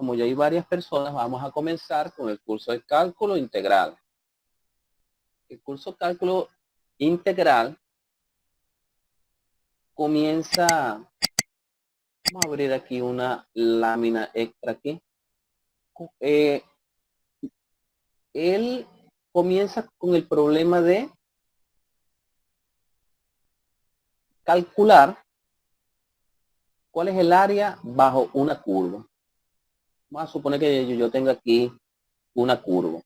como ya hay varias personas, vamos a comenzar con el curso de cálculo integral. El curso de cálculo integral comienza, vamos a abrir aquí una lámina extra aquí. Él comienza con el problema de calcular cuál es el área bajo una curva. Vamos a suponer que yo tengo aquí una curva.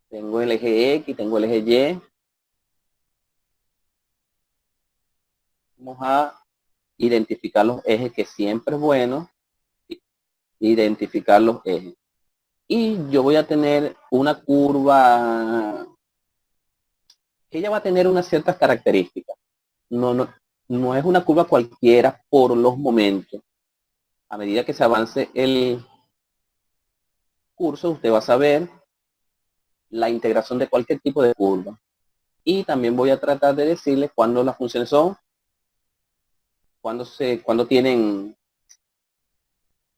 Tengo el eje X, tengo el eje Y. Vamos a identificar los ejes, que siempre es bueno identificar los ejes. Y yo voy a tener una curva que ella va a tener unas ciertas características. No es una curva cualquiera por los momentos. A medida que se avance el curso, usted va a saber la integración de cualquier tipo de curva. Y también voy a tratar de decirles cuándo las funciones son, cuándo tienen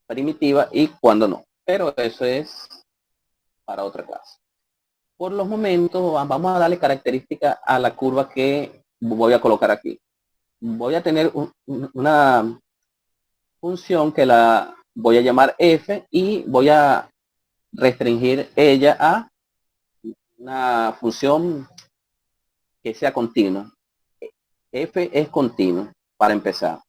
primitiva y cuándo no. Pero eso es para otra clase. Por los momentos, vamos a darle característica a la curva que voy a colocar aquí. Voy a tener una función que la voy a llamar f y voy a restringir ella a una función que sea continua. F es continua para empezar.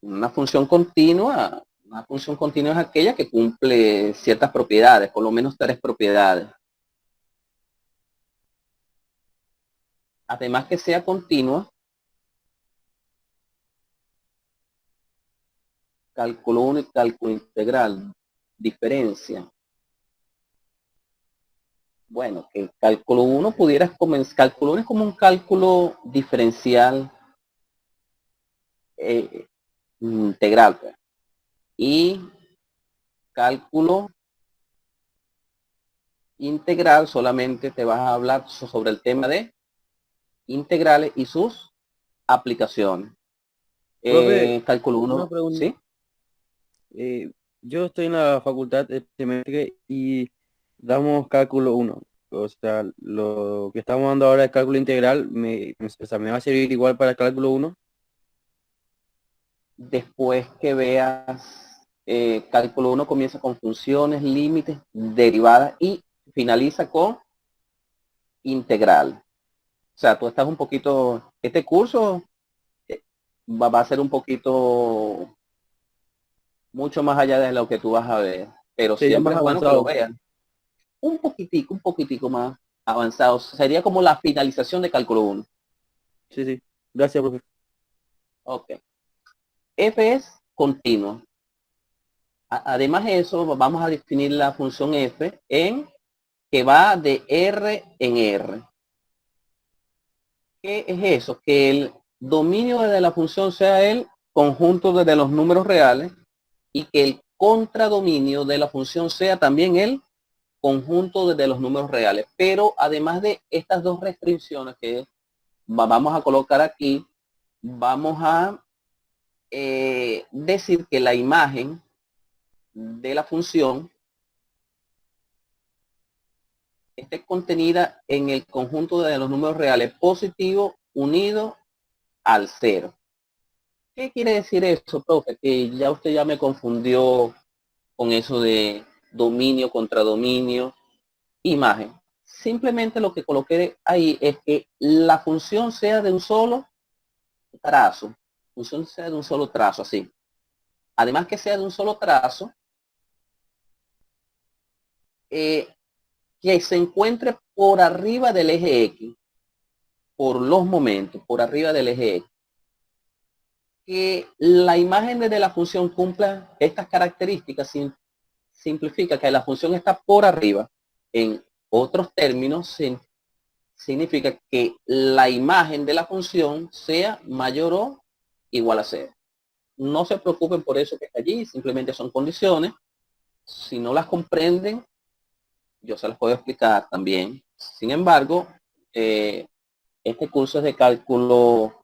Una función continua es aquella que cumple ciertas propiedades, por lo menos 3 propiedades. Además que sea continua, cálculo 1 y cálculo integral, diferencia. Bueno, que cálculo 1 pudieras comenzar, cálculo 1 es como un cálculo diferencial integral. Pues. Y cálculo integral solamente te vas a hablar sobre el tema de integrales y sus aplicaciones. Profe, Cálculo una 1, pregunta. ¿sí? Yo estoy en la facultad de Simétrica y damos cálculo uno. O sea, lo que estamos dando ahora es cálculo integral. O sea, me va a servir igual para cálculo uno. Después que veas cálculo 1 comienza con funciones, límites, derivadas y finaliza con integral. O sea, tú estás un poquito, este curso va a ser un poquito mucho más allá de lo que tú vas a ver, pero Sería siempre más es bueno que lo avanzado. vean. Un poquitico más avanzado. Sería como la finalización de cálculo 1. Sí, sí. Gracias, profe. Ok. F es continuo. Además de eso, vamos a definir la función f en que va de R en R. ¿Qué es eso? Que el dominio de la función sea el conjunto de los números reales y que el contradominio de la función sea también el conjunto de los números reales. Pero además de estas dos restricciones que vamos a colocar aquí, vamos a decir que la imagen de la función esté contenida en el conjunto de los números reales positivo unido al cero. ¿Qué quiere decir eso, profe? Que ya usted ya me confundió con eso de dominio contra dominio, imagen. Simplemente lo que coloqué ahí es que la función sea de un solo trazo. Función sea de un solo trazo, así. Además que sea de un solo trazo, que se encuentre por arriba del eje X, por los momentos, por arriba del eje X. Que la imagen de la función cumpla estas características simplifica que la función está por arriba. En otros términos, significa que la imagen de la función sea mayor o igual a cero. No se preocupen por eso que está allí, simplemente son condiciones. Si no las comprenden, yo se las puedo explicar también. Sin embargo, este curso es de cálculo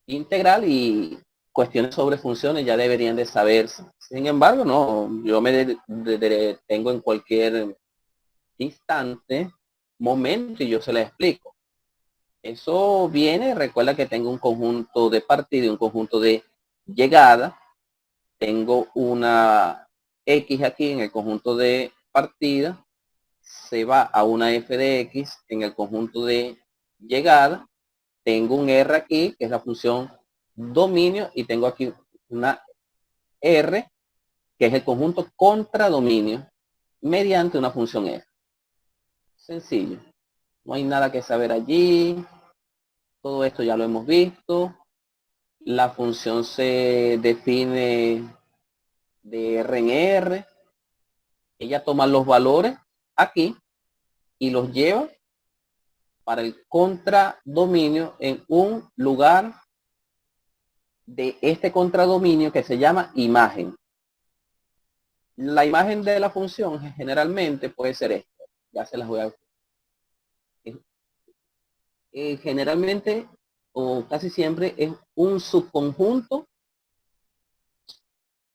integral y cuestiones sobre funciones ya deberían de saberse. Sin embargo, no, yo me detengo en cualquier instante, momento, y yo se la explico. Eso viene, recuerda que tengo un conjunto de partida y un conjunto de llegada. Tengo una X aquí en el conjunto de partida, se va a una f de X en el conjunto de llegada. Tengo un R aquí, que es la función dominio, y tengo aquí una R, que es el conjunto contra dominio, mediante una función F. Sencillo. No hay nada que saber allí. Todo esto ya lo hemos visto. La función se define de R en R. Ella toma los valores aquí y los lleva para el contradominio en un lugar de este contradominio que se llama imagen. La imagen de la función generalmente puede ser esto. Ya se las voy a... generalmente o casi siempre es un subconjunto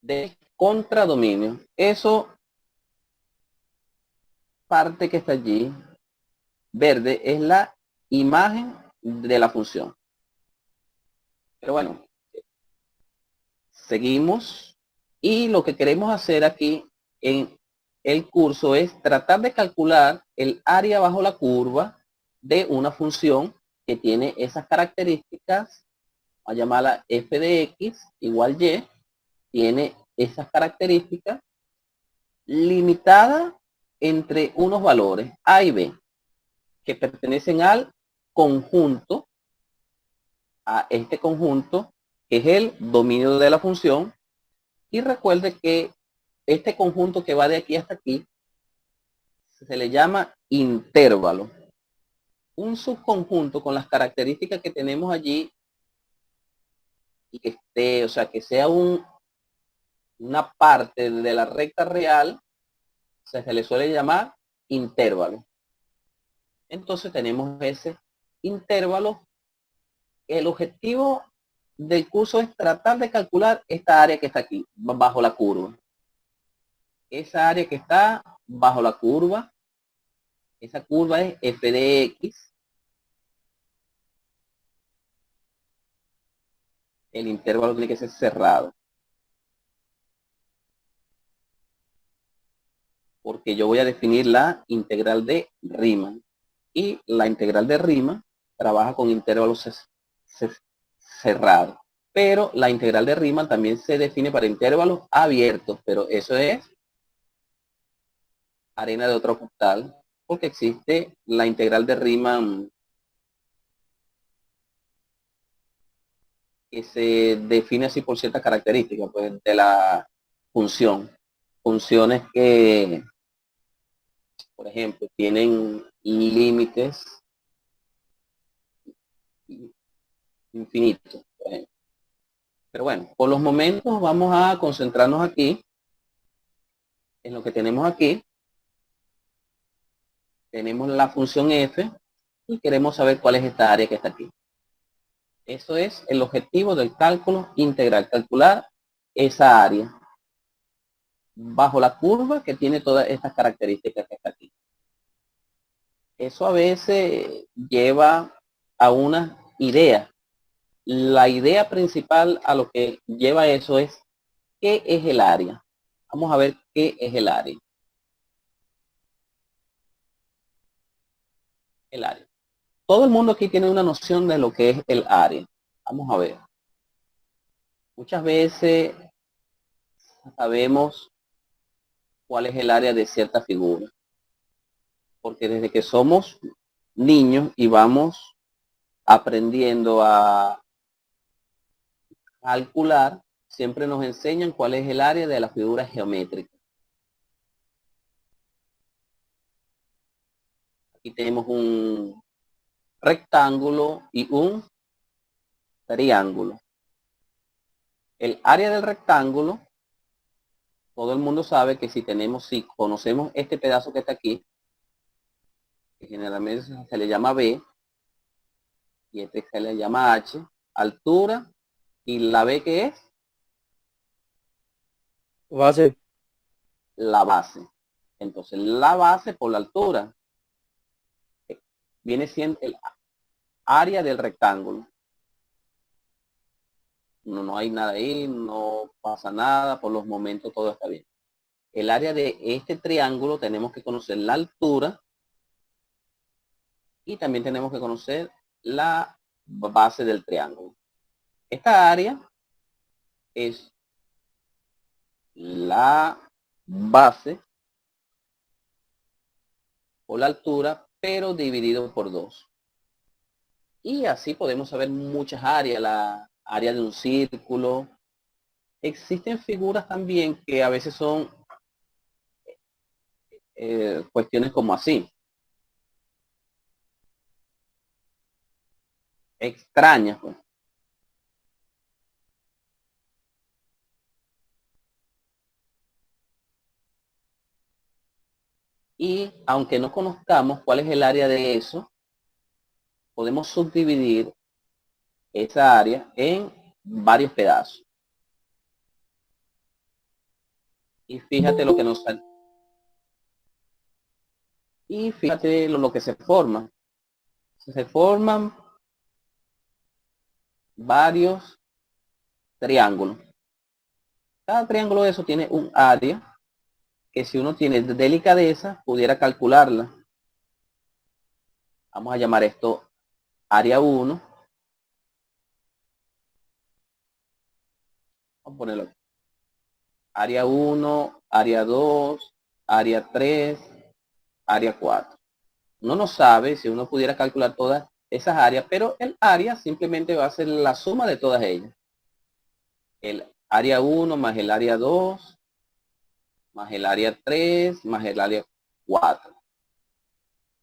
de contradominio. Eso parte que está allí, verde, es la imagen de la función. Pero bueno, seguimos. Y lo que queremos hacer aquí en el curso es tratar de calcular el área bajo la curva de una función que tiene esas características, a llamarla f de x igual y, tiene esas características limitadas entre unos valores a y b que pertenecen al conjunto, a este conjunto que es el dominio de la función. Y recuerde que este conjunto que va de aquí hasta aquí se le llama intervalo. Un subconjunto con las características que tenemos allí y que esté, o sea, que sea una parte de la recta real, se le suele llamar intervalo. Entonces tenemos ese intervalo. El objetivo del curso es tratar de calcular esta área que está aquí, bajo la curva. Esa área que está bajo la curva, esa curva es f de x. El intervalo tiene que ser cerrado, porque yo voy a definir la integral de Riemann. Y la integral de Riemann trabaja con intervalos cerrados. Pero la integral de Riemann también se define para intervalos abiertos, pero eso es arena de otro costal, porque existe la integral de Riemann que se define así por ciertas características, pues, de la función. Funciones que, por ejemplo, tienen límites infinitos. Pero bueno, por los momentos vamos a concentrarnos aquí, en lo que tenemos aquí. Tenemos la función f y queremos saber cuál es esta área que está aquí. Eso es el objetivo del cálculo integral, calcular esa área bajo la curva que tiene todas estas características que está aquí. Eso a veces lleva a una idea. La idea principal a lo que lleva eso es ¿qué es el área? Vamos a ver qué es el área. El área. Todo el mundo aquí tiene una noción de lo que es el área. Vamos a ver. Muchas veces sabemos cuál es el área de cierta figura. Porque desde que somos niños y vamos aprendiendo a calcular, siempre nos enseñan cuál es el área de la figura geométrica. Aquí tenemos un rectángulo y un triángulo. El área del rectángulo, todo el mundo sabe que si conocemos este pedazo que está aquí, que generalmente se le llama B, y este se le llama H, altura ¿Y la B qué es? Base. La base. Entonces, la base por la altura viene siendo el área del rectángulo. No hay nada ahí, no pasa nada, por los momentos todo está bien. El área de este triángulo tenemos que conocer la altura y también tenemos que conocer la base del triángulo. Esta área es la base o la altura, pero dividido por 2. Y así podemos saber muchas áreas, la área de un círculo. Existen figuras también que a veces son cuestiones como así, extrañas, pues. Y aunque no conozcamos cuál es el área de eso, podemos subdividir esa área en varios pedazos. Y fíjate lo que nos sale. Y fíjate lo que se forma. Se forman varios triángulos. Cada triángulo de eso tiene un área que si uno tiene delicadeza pudiera calcularla. Vamos a llamar esto área 1. Vamos a ponerlo aquí. Área 1, área 2, área 3, área 4. Uno no sabe si uno pudiera calcular todas esas áreas, pero el área simplemente va a ser la suma de todas ellas. El área 1 más el área 2, más el área 3, más el área 4.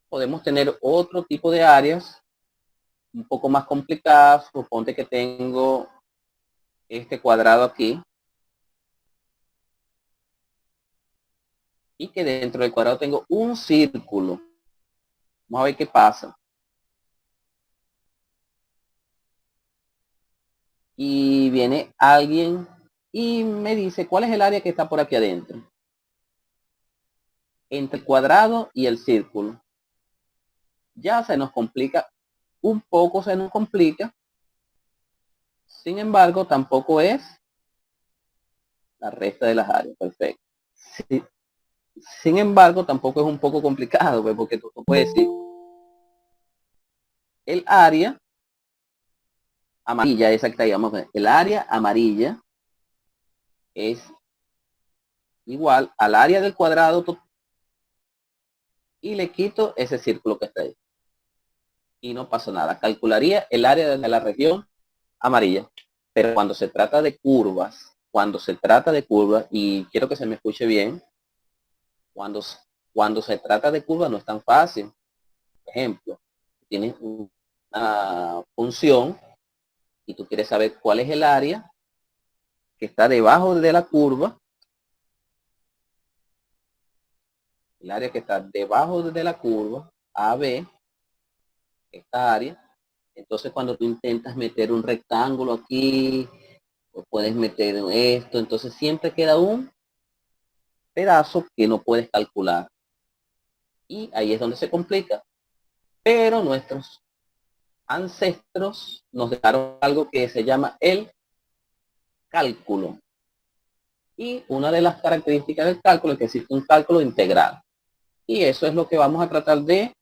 Podemos tener otro tipo de áreas un poco más complicadas. Suponte que tengo este cuadrado aquí y que dentro del cuadrado tengo un círculo. Vamos a ver qué pasa. Y viene alguien y me dice, ¿cuál es el área que está por aquí adentro? Entre el cuadrado y el círculo. Ya se nos complica, un poco se nos complica. Sin embargo, tampoco es la resta de las áreas. Perfecto. Sí. Sin embargo, tampoco es un poco complicado, pues, porque tú puedes decir el área amarilla, esa que está ahí, vamos a ver, el área amarilla es igual al área del cuadrado y le quito ese círculo que está ahí. Y no pasa nada. Calcularía el área de la región amarilla. Pero cuando se trata de curvas, y quiero que se me escuche bien, cuando, cuando se trata de curvas no es tan fácil. Por ejemplo, tienes una función y tú quieres saber cuál es el área que está debajo de la curva, el área que está debajo de la curva, AB, esta área. Entonces cuando tú intentas meter un rectángulo aquí, o puedes meter esto, entonces siempre queda un pedazo que no puedes calcular. Y ahí es donde se complica. Pero nuestros ancestros nos dejaron algo que se llama el cálculo. Y una de las características del cálculo es que existe un cálculo integral. Y eso es lo que vamos a tratar de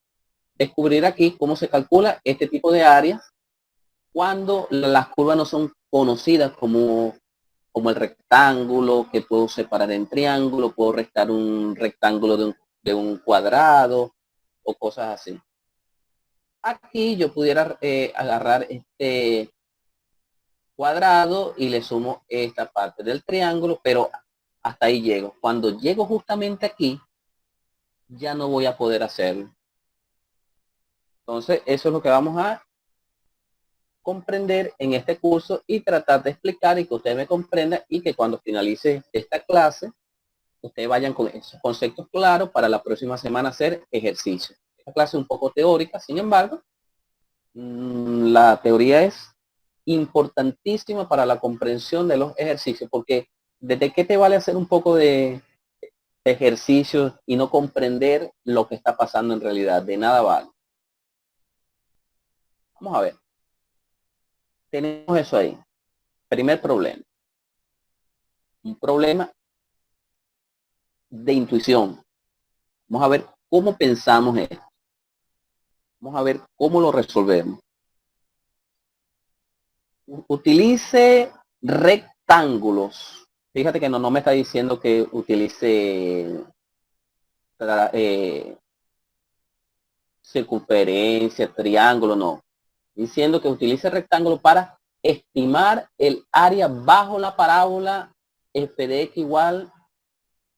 descubrir aquí, cómo se calcula este tipo de áreas cuando las curvas no son conocidas como el rectángulo, que puedo separar en triángulo, puedo restar un rectángulo de un cuadrado o cosas así. Aquí yo pudiera agarrar este cuadrado y le sumo esta parte del triángulo, pero hasta ahí llego. Cuando llego justamente aquí, ya no voy a poder hacerlo. Entonces, eso es lo que vamos a comprender en este curso y tratar de explicar y que usted me comprenda y que cuando finalice esta clase, ustedes vayan con esos conceptos claros para la próxima semana hacer ejercicio. Esta clase es un poco teórica, sin embargo, la teoría es importantísima para la comprensión de los ejercicios, porque ¿desde qué te vale hacer un poco de ejercicios y no comprender lo que está pasando en realidad? De nada vale. Vamos a ver. Tenemos eso ahí. Primer problema. Un problema de intuición. Vamos a ver cómo pensamos esto. Vamos a ver cómo lo resolvemos. Utilice rectángulos. Fíjate que no me está diciendo que utilice circunferencia, triángulo, no. Diciendo que utilice rectángulo para estimar el área bajo la parábola f de x igual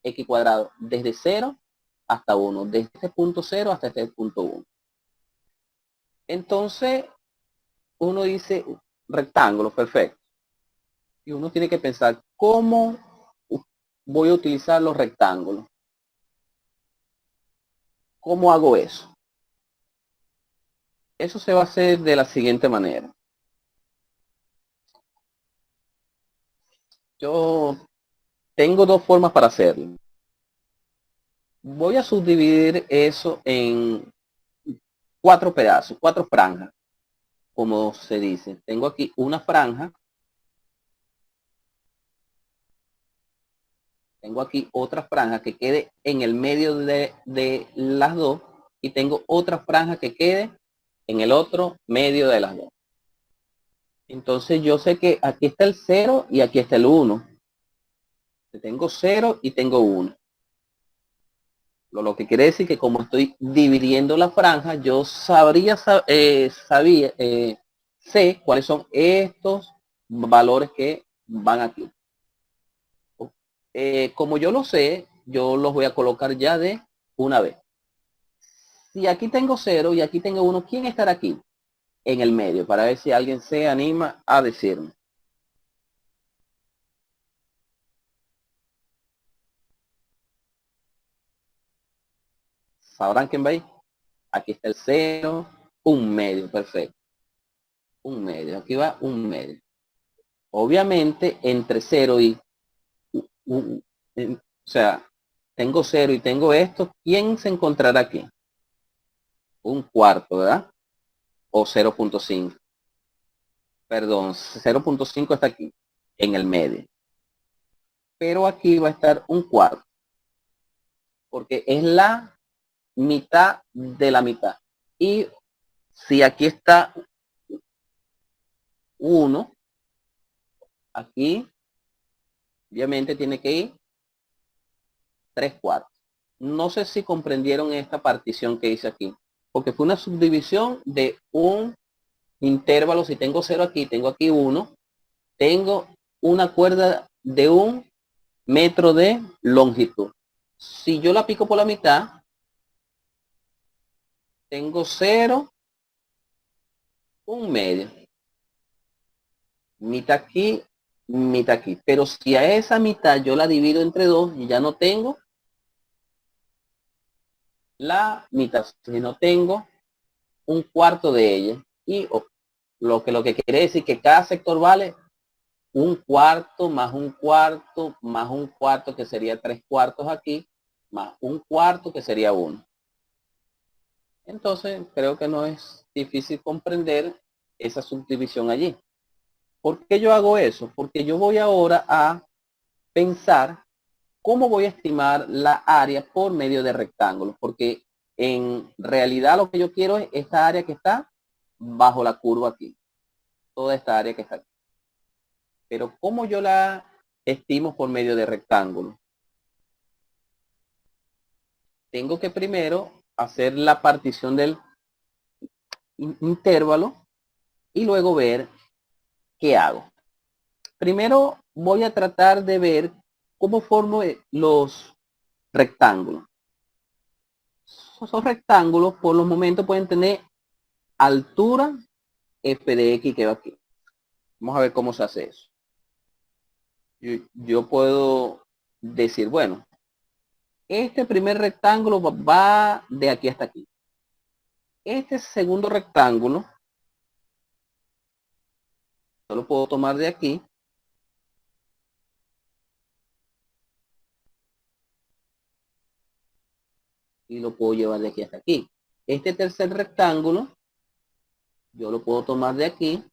x cuadrado, desde 0 hasta 1, desde este punto 0 hasta este punto 1. Entonces, uno dice rectángulo, perfecto. Y uno tiene que pensar, ¿cómo voy a utilizar los rectángulos? ¿Cómo hago eso? Eso se va a hacer de la siguiente manera. Yo tengo dos formas para hacerlo. Voy a subdividir eso en 4 pedazos, 4 franjas, como se dice. Tengo aquí una franja. Tengo aquí otra franja que quede en el medio de las dos. Y tengo otra franja que quede en el otro medio de las dos. Entonces yo sé que aquí está el 0 y aquí está el 1. Tengo 0 y tengo 1. Lo que quiere decir que como estoy dividiendo la franja, yo sé cuáles son estos valores que van aquí. Como yo lo sé, yo los voy a colocar ya de una vez. Si aquí tengo 0 y aquí tengo 1, ¿quién estará aquí? En el medio, para ver si alguien se anima a decirme. ¿Sabrán quién va ahí? Aquí está el 0, un medio, perfecto. Un medio, aquí va un medio. Obviamente, entre 0 y... o sea, tengo 0 y tengo esto, ¿quién se encontrará aquí? Un cuarto, ¿verdad? O 0.5. Perdón, 0.5 está aquí, en el medio. Pero aquí va a estar un cuarto, porque es la mitad de la mitad. Y si aquí está 1, aquí obviamente tiene que ir 3 cuartos. No sé si comprendieron esta partición que hice aquí, porque fue una subdivisión de un intervalo. Si tengo 0 aquí, tengo aquí 1, tengo una cuerda de 1 metro de longitud. Si yo la pico por la mitad, tengo 0, un medio. Mitad aquí, mitad aquí. Pero si a esa mitad yo la divido entre 2, ya no tengo la mitad, sino tengo un cuarto de ella. Y lo que quiere decir que cada sector vale un cuarto más un cuarto más un cuarto, que sería 3 cuartos aquí, más un cuarto que sería 1. Entonces creo que no es difícil comprender esa subdivisión allí. ¿Por qué yo hago eso? Porque yo voy ahora a pensar cómo voy a estimar la área por medio de rectángulos, porque en realidad lo que yo quiero es esta área que está bajo la curva aquí, toda esta área que está aquí. Pero ¿cómo yo la estimo por medio de rectángulos? Tengo que primero hacer la partición del intervalo y luego ver qué hago. Primero voy a tratar de ver cómo formo los rectángulos. Esos rectángulos por los momentos pueden tener altura f de x que va aquí. Vamos a ver cómo se hace eso. Yo puedo decir, bueno, este primer rectángulo va de aquí hasta aquí. Este segundo rectángulo Yo lo puedo tomar de aquí. Y lo puedo llevar de aquí hasta aquí. Este tercer rectángulo, yo lo puedo tomar de aquí.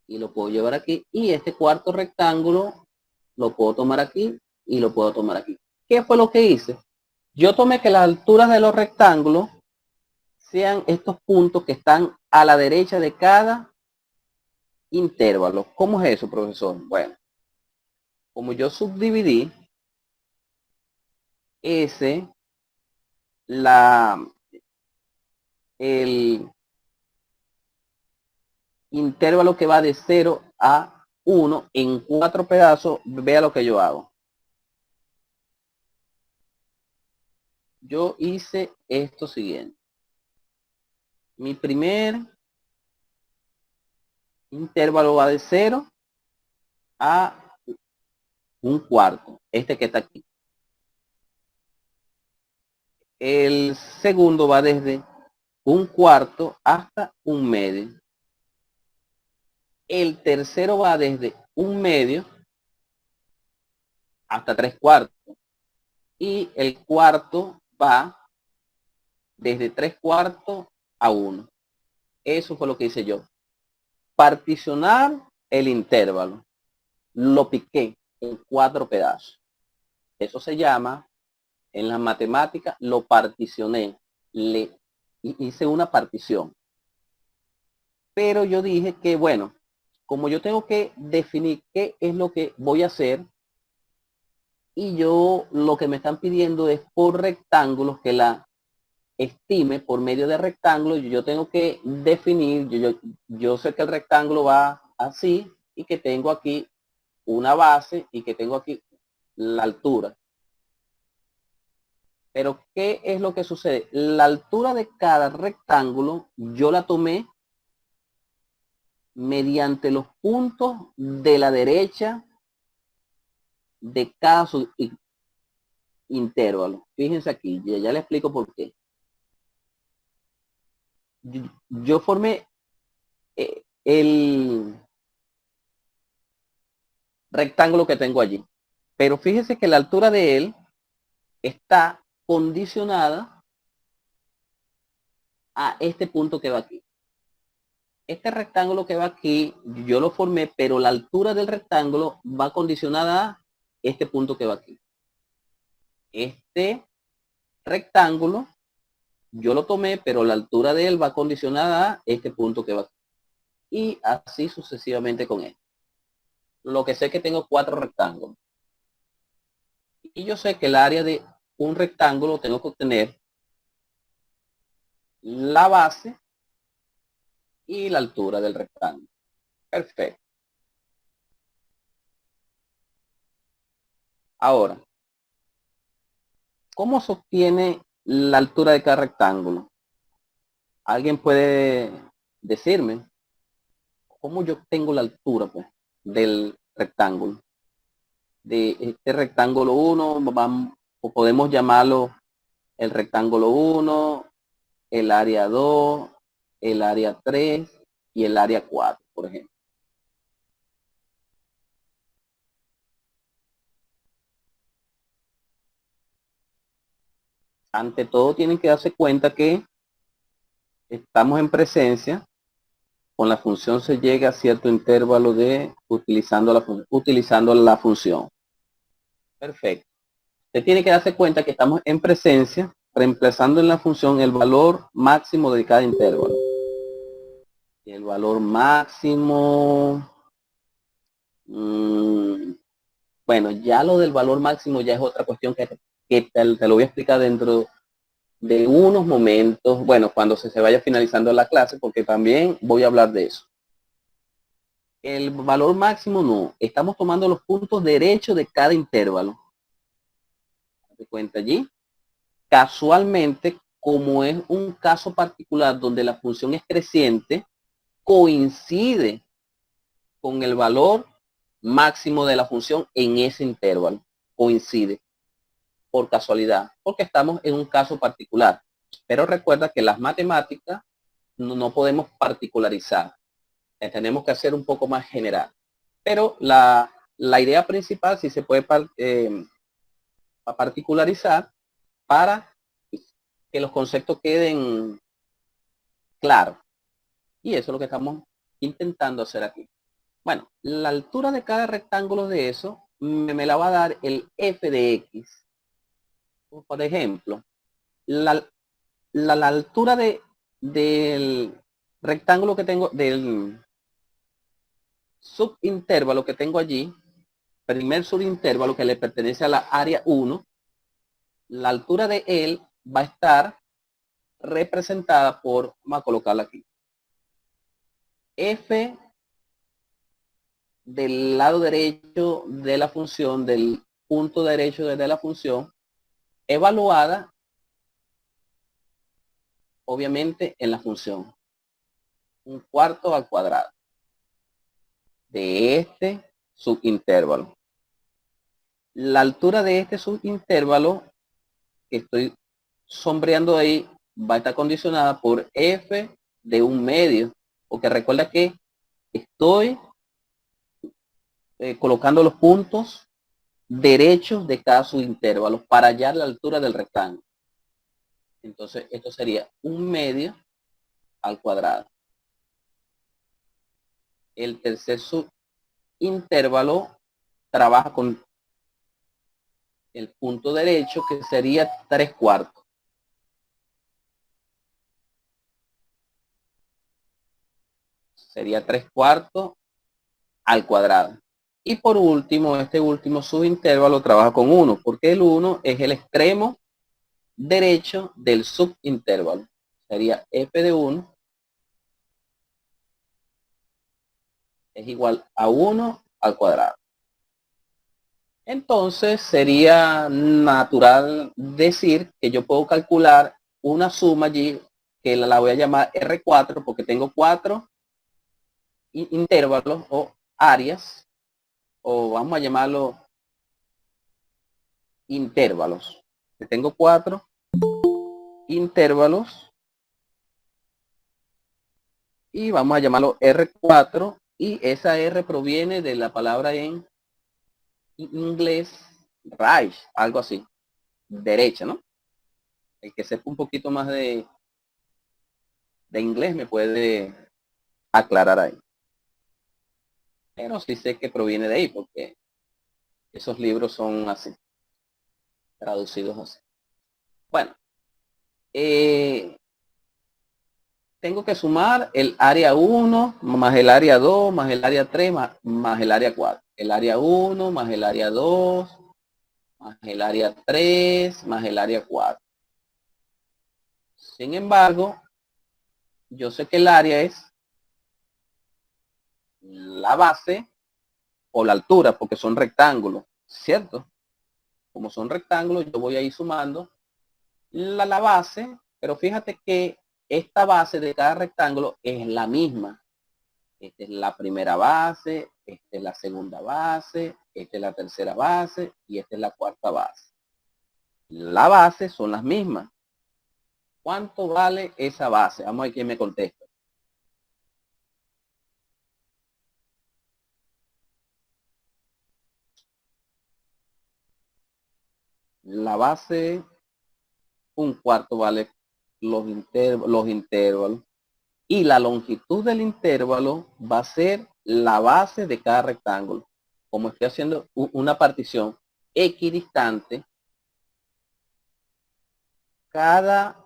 Y lo puedo llevar aquí. Y este cuarto rectángulo, lo puedo tomar aquí y lo puedo tomar aquí. ¿Qué fue lo que hice? Yo tomé que las alturas de los rectángulos sean estos puntos que están a la derecha de cada intervalo. ¿Cómo es eso, profesor? Bueno, como yo subdividí ese, el intervalo que va de 0 a 1 en 4 pedazos, vea lo que yo hago. Yo hice esto siguiente. Mi primer intervalo va de 0 a un cuarto, este que está aquí. El segundo va desde un cuarto hasta un medio. El tercero va desde un medio hasta 3/4. Y el cuarto va desde 3/4 a 1. Eso fue lo que hice yo. Particionar el intervalo. Lo piqué en 4 pedazos. Eso se llama, en las matemáticas, lo particioné. Hice una partición. Pero yo dije que, bueno, como yo tengo que definir qué es lo que voy a hacer, y yo lo que me están pidiendo es por rectángulos que la estime por medio de rectángulos, yo tengo que definir, yo sé que el rectángulo va así y que tengo aquí una base y que tengo aquí la altura. Pero ¿qué es lo que sucede? La altura de cada rectángulo yo la tomé mediante los puntos de la derecha de cada intervalo. Fíjense aquí, ya le explico por qué. Yo formé el rectángulo que tengo allí. Pero fíjese que la altura de él está condicionada a este punto que va aquí. Este rectángulo que va aquí, yo lo formé, pero la altura del rectángulo va condicionada a este punto que va aquí. Este rectángulo, yo lo tomé, pero la altura de él va condicionada a este punto que va aquí. Y así sucesivamente con él. Lo que sé es que tengo 4 rectángulos. Y yo sé que el área de un rectángulo tengo que obtener la base y la altura del rectángulo. Perfecto. Ahora, ¿cómo se obtiene la altura de cada rectángulo? ¿Alguien puede decirme cómo yo obtengo la altura, pues, del rectángulo? De este rectángulo 1, o podemos llamarlo el rectángulo 1, el área 2, el área 3 y el área 4, por ejemplo. Ante todo, tienen que darse cuenta que estamos en presencia. Con la función se llega a cierto intervalo de utilizando la función. Perfecto. Usted tiene que darse cuenta que estamos en presencia, reemplazando en la función el valor máximo de cada intervalo. El valor máximo, bueno, ya lo del valor máximo ya es otra cuestión que te lo voy a explicar dentro de unos momentos, bueno, cuando se vaya finalizando la clase, porque también voy a hablar de eso. El valor máximo no, estamos tomando los puntos derechos de cada intervalo. ¿Te cuenta allí? Casualmente, como es un caso particular donde la función es creciente, coincide con el valor máximo de la función en ese intervalo. Coincide por casualidad, porque estamos en un caso particular. Pero recuerda que las matemáticas no podemos particularizar. Tenemos que hacer un poco más general. Pero la idea principal sí se puede particularizar para que los conceptos queden claros. Y eso es lo que estamos intentando hacer aquí. Bueno, la altura de cada rectángulo de eso me la va a dar el f de x. Por ejemplo, la altura del rectángulo que tengo, del subintervalo que tengo allí, primer subintervalo que le pertenece a la área 1, la altura de él va a estar representada por, vamos a colocarla aquí, f del lado derecho de la función, del punto derecho de la función, evaluada obviamente en la función 1/4 al cuadrado de este subintervalo. La altura de este subintervalo que estoy sombreando ahí va a estar condicionada por f de 1/2, porque recuerda que estoy colocando los puntos derechos de cada subintervalo para hallar la altura del rectángulo. Entonces esto sería 1/2 al cuadrado. El tercer subintervalo trabaja con el punto derecho, que sería 3/4. Sería 3/4 al cuadrado. Y por último, este último subintervalo trabaja con 1, porque el 1 es el extremo derecho del subintervalo. Sería f de 1 es igual a 1 al cuadrado. Entonces sería natural decir que yo puedo calcular una suma allí que la voy a llamar R4 porque tengo 4 intervalos o áreas, o vamos a llamarlo intervalos. Tengo 4 intervalos y vamos a llamarlo R4, y esa R proviene de la palabra en inglés right, algo así, derecha, ¿no? El que sepa un poquito más de inglés me puede aclarar ahí. Pero sí sé que proviene de ahí porque esos libros son así, traducidos así. Bueno, tengo que sumar el área 1 más el área 2 más el área 3 más el área 4. El área 1 más el área 2 más el área 3 más el área 4. Sin embargo, yo sé que el área es la base o la altura, porque son rectángulos, ¿cierto? Como son rectángulos, yo voy a ir sumando la base, pero fíjate que esta base de cada rectángulo es la misma. Esta es la primera base, esta es la segunda base, esta es la tercera base y esta es la cuarta base. La base son las mismas. ¿Cuánto vale esa base? Vamos a ver quién me contesta. La base 1/4 vale los intervalos. Y la longitud del intervalo va a ser la base de cada rectángulo. Como estoy haciendo una partición equidistante, cada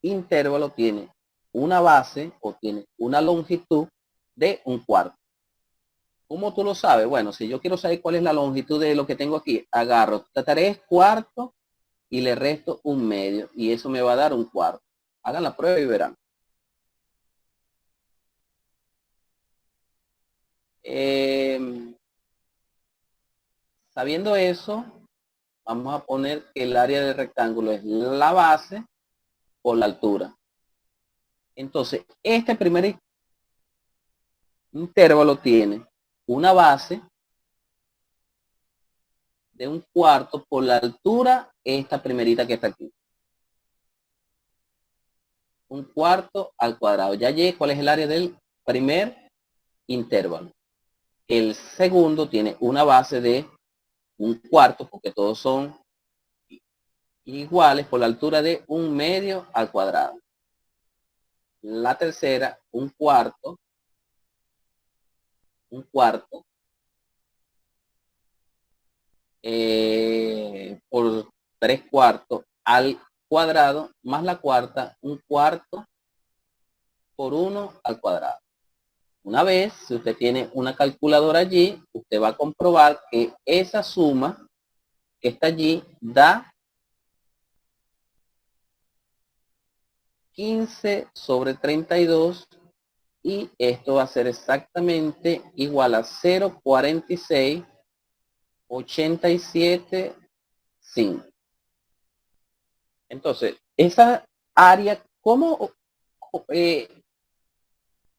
intervalo tiene una base o tiene una longitud de 1/4. ¿Cómo tú lo sabes? Bueno, si yo quiero saber cuál es la longitud de lo que tengo aquí, agarro 3/4 y le resto 1/2 y eso me va a dar 1/4. Hagan la prueba y verán. Sabiendo eso, vamos a poner que el área del rectángulo es la base por la altura. Entonces, este primer intervalo tiene una base de 1/4 por la altura, esta primerita que está aquí. 1/4 al cuadrado. Ya llegué, ¿cuál es el área del primer intervalo. El segundo tiene una base de 1/4, porque todos son iguales por la altura de 1/2 al cuadrado. La tercera, 1/4, por 3/4 al cuadrado, más la cuarta, 1/4 por 1 al cuadrado. Una vez, si usted tiene una calculadora allí, usted va a comprobar que esa suma que está allí da 15/32 y esto va a ser exactamente igual a 0,4687,5. Entonces, esa área, ¿cómo?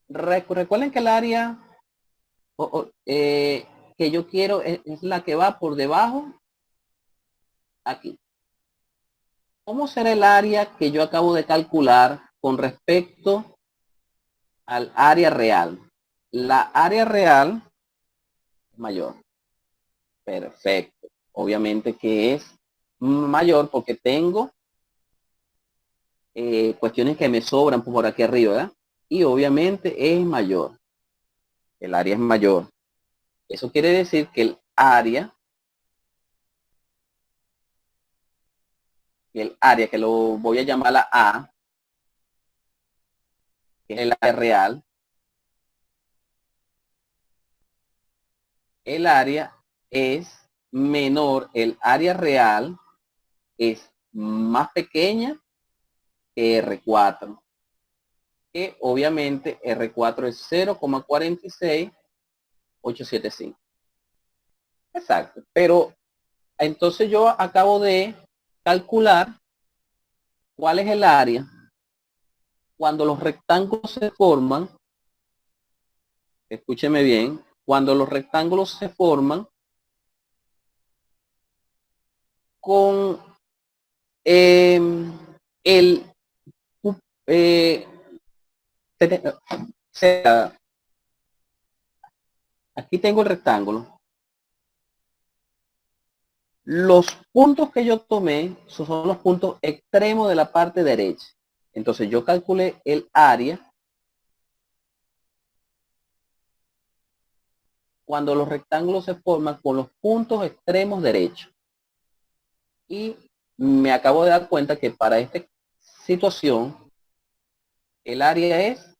Recuerden que el área que yo quiero es la que va por debajo aquí. ¿Cómo será el área que yo acabo de calcular con respecto al área real? La área real es mayor. Perfecto. Obviamente que es mayor porque tengo cuestiones que me sobran por aquí arriba, ¿verdad? Y obviamente es mayor. El área es mayor. Eso quiere decir que el área que lo voy a llamar la A, que es el área real, el área es menor, el área real es más pequeña que R4, que obviamente R4 es 0,46875. Exacto, pero entonces yo acabo de calcular cuál es el área cuando los rectángulos se forman. Escúcheme bien, cuando los rectángulos se forman con el aquí tengo el rectángulo. Los puntos que yo tomé son los puntos extremos de la parte derecha. Entonces yo calculé el área cuando los rectángulos se forman con los puntos extremos derechos. Y me acabo de dar cuenta que para esta situación el área es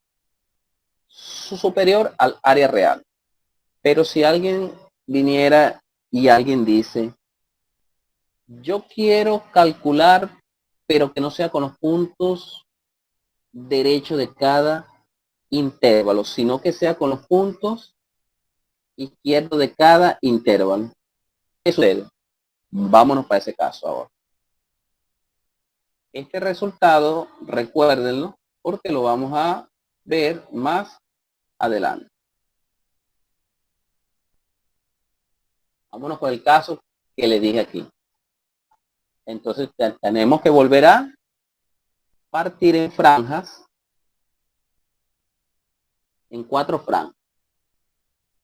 superior al área real. Pero si alguien viniera y alguien dice, yo quiero calcular, pero que no sea con los puntos derechos de cada intervalo, sino que sea con los puntos izquierdos de cada intervalo. ¿Qué sucede? Vámonos para ese caso ahora. Este resultado, recuérdenlo, porque lo vamos a ver más adelante. Vámonos con el caso que le dije aquí. Entonces tenemos que volver a partir en franjas, en 4 franjas.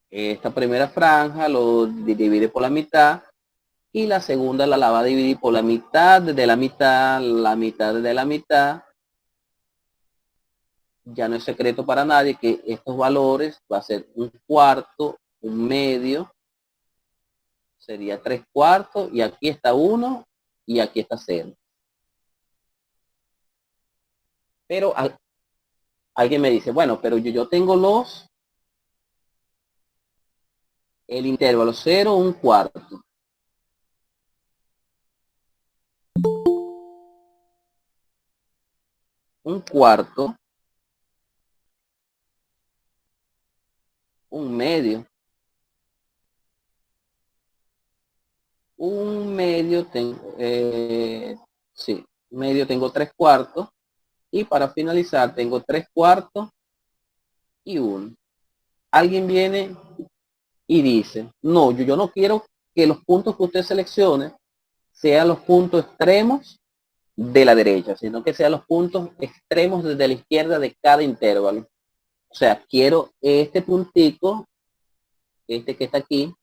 Esta primera franja lo divide por la mitad y la segunda la va a dividir por la mitad de la mitad, la mitad de la mitad. Ya no es secreto para nadie que estos valores va a ser 1/4, 1/2, sería 3/4 y aquí está 1 y aquí está 0. Pero alguien me dice, bueno, pero yo tengo el intervalo 0, 1/4. Un cuarto, 1/2. 1/2 tengo, sí, medio tengo 3/4 y para finalizar tengo 3/4 y 1. Alguien viene y dice, no, yo no quiero que los puntos que usted seleccione sean los puntos extremos de la derecha, sino que sean los puntos extremos desde la izquierda de cada intervalo. O sea, quiero este puntico, este que está aquí,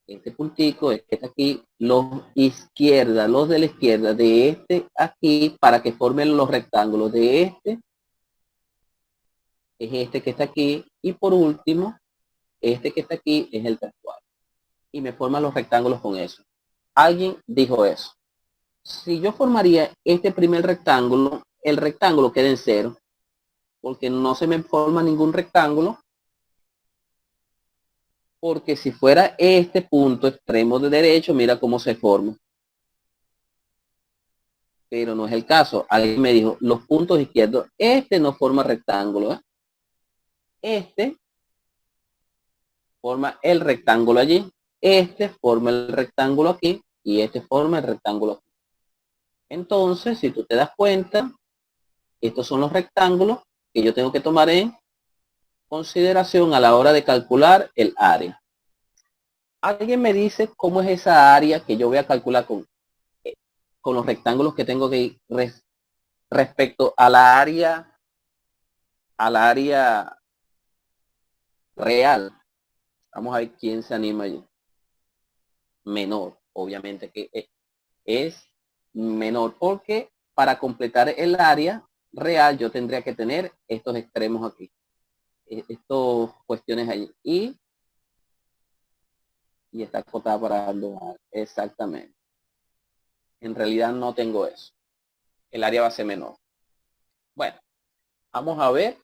este puntico, este que está aquí, los de la izquierda, de este aquí, para que formen los rectángulos de este, es este que está aquí, y por último, este que está aquí es el textual. Y me forman los rectángulos con eso. Alguien dijo eso. Si yo formaría este primer rectángulo, el rectángulo queda en cero, porque no se me forma ningún rectángulo, porque si fuera este punto extremo de derecho, mira cómo se forma. Pero no es el caso. Alguien me dijo, los puntos izquierdos, este no forma rectángulo, ¿eh? Este forma el rectángulo allí, este forma el rectángulo aquí, y este forma el rectángulo aquí. Entonces, si tú te das cuenta, estos son los rectángulos que yo tengo que tomar en consideración a la hora de calcular el área. Alguien me dice cómo es esa área que yo voy a calcular con los rectángulos que tengo que ir respecto a la área real. Vamos a ver quién se anima allí. Menor, obviamente que es menor, porque para completar el área real yo tendría que tener estos extremos aquí, estas cuestiones allí, y está acotada para exactamente. En realidad no tengo eso. El área va a ser menor. Bueno, vamos a ver.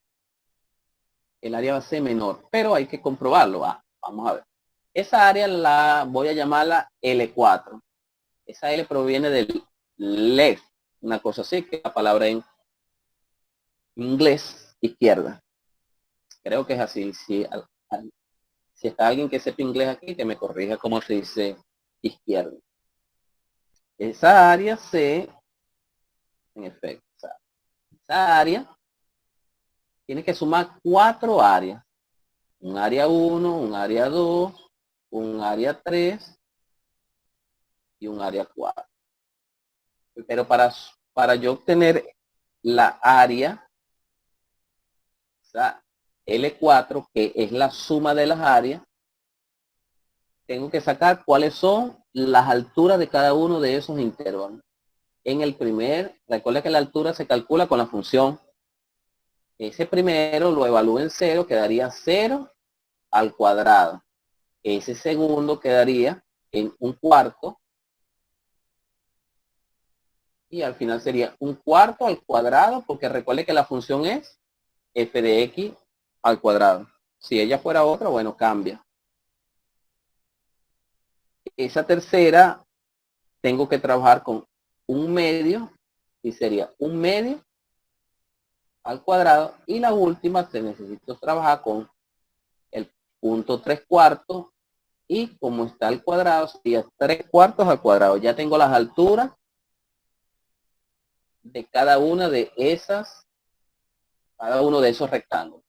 El área va a ser menor, pero hay que comprobarlo. Vamos a ver. Esa área la voy a llamarla L4. Esa L proviene del left, una cosa así, que es la palabra en inglés izquierda. Creo que es así. Si está alguien que sepa inglés aquí, que me corrija cómo se dice izquierda. Esa área C, en efecto, esa área tiene que sumar 4 áreas. Un área 1, un área 2, un área 3 y un área 4. Pero para yo obtener la área, o sea, L4, que es la suma de las áreas, tengo que sacar cuáles son las alturas de cada uno de esos intervalos. En el primer, recuerda que la altura se calcula con la función. Ese primero lo evalúo en 0, quedaría 0 al cuadrado. Ese segundo quedaría en 1/4. Y al final sería 1/4 al cuadrado, porque recuerde que la función es f de x al cuadrado. Si ella fuera otra, bueno, cambia. Esa tercera tengo que trabajar con 1/2 y sería 1/2 al cuadrado. Y la última se necesita trabajar con el punto 3/4, y como está al cuadrado sería 3/4 al cuadrado. Ya tengo las alturas de cada una de esas, cada uno de esos rectángulos.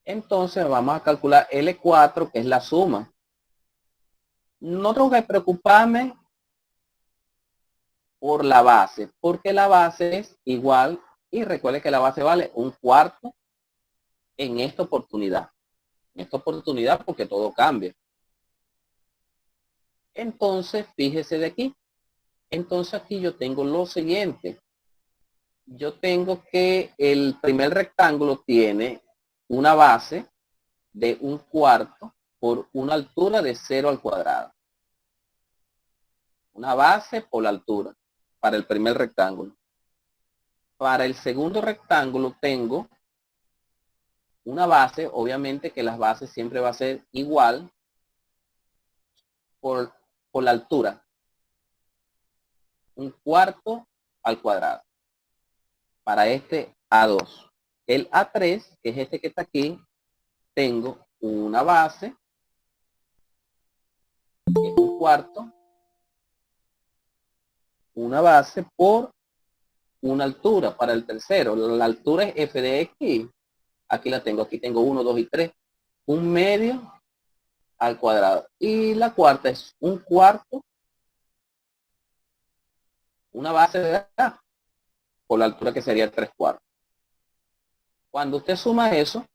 Entonces vamos a calcular L4, que es la suma. No tengo que preocuparme por la base, porque la base es igual, y recuerde que la base vale 1/4 en esta oportunidad. En esta oportunidad, porque todo cambia. Entonces, fíjese de aquí. Entonces aquí yo tengo lo siguiente. Yo tengo que el primer rectángulo tiene una base de 1/4 por una altura de 0 al cuadrado. Una base por la altura para el primer rectángulo. Para el segundo rectángulo tengo una base, obviamente que las bases siempre va a ser igual por la altura. 1/4 al cuadrado. Para este A2. El A3, que es este que está aquí, tengo una base, que es 1/4, una base por una altura. Para el tercero, la altura es f de x. Aquí la tengo, aquí tengo 1, 2 y 3. 1/2 al cuadrado. Y la cuarta es 1/4, una base de A. por la altura que sería 3/4. Cuando usted suma eso,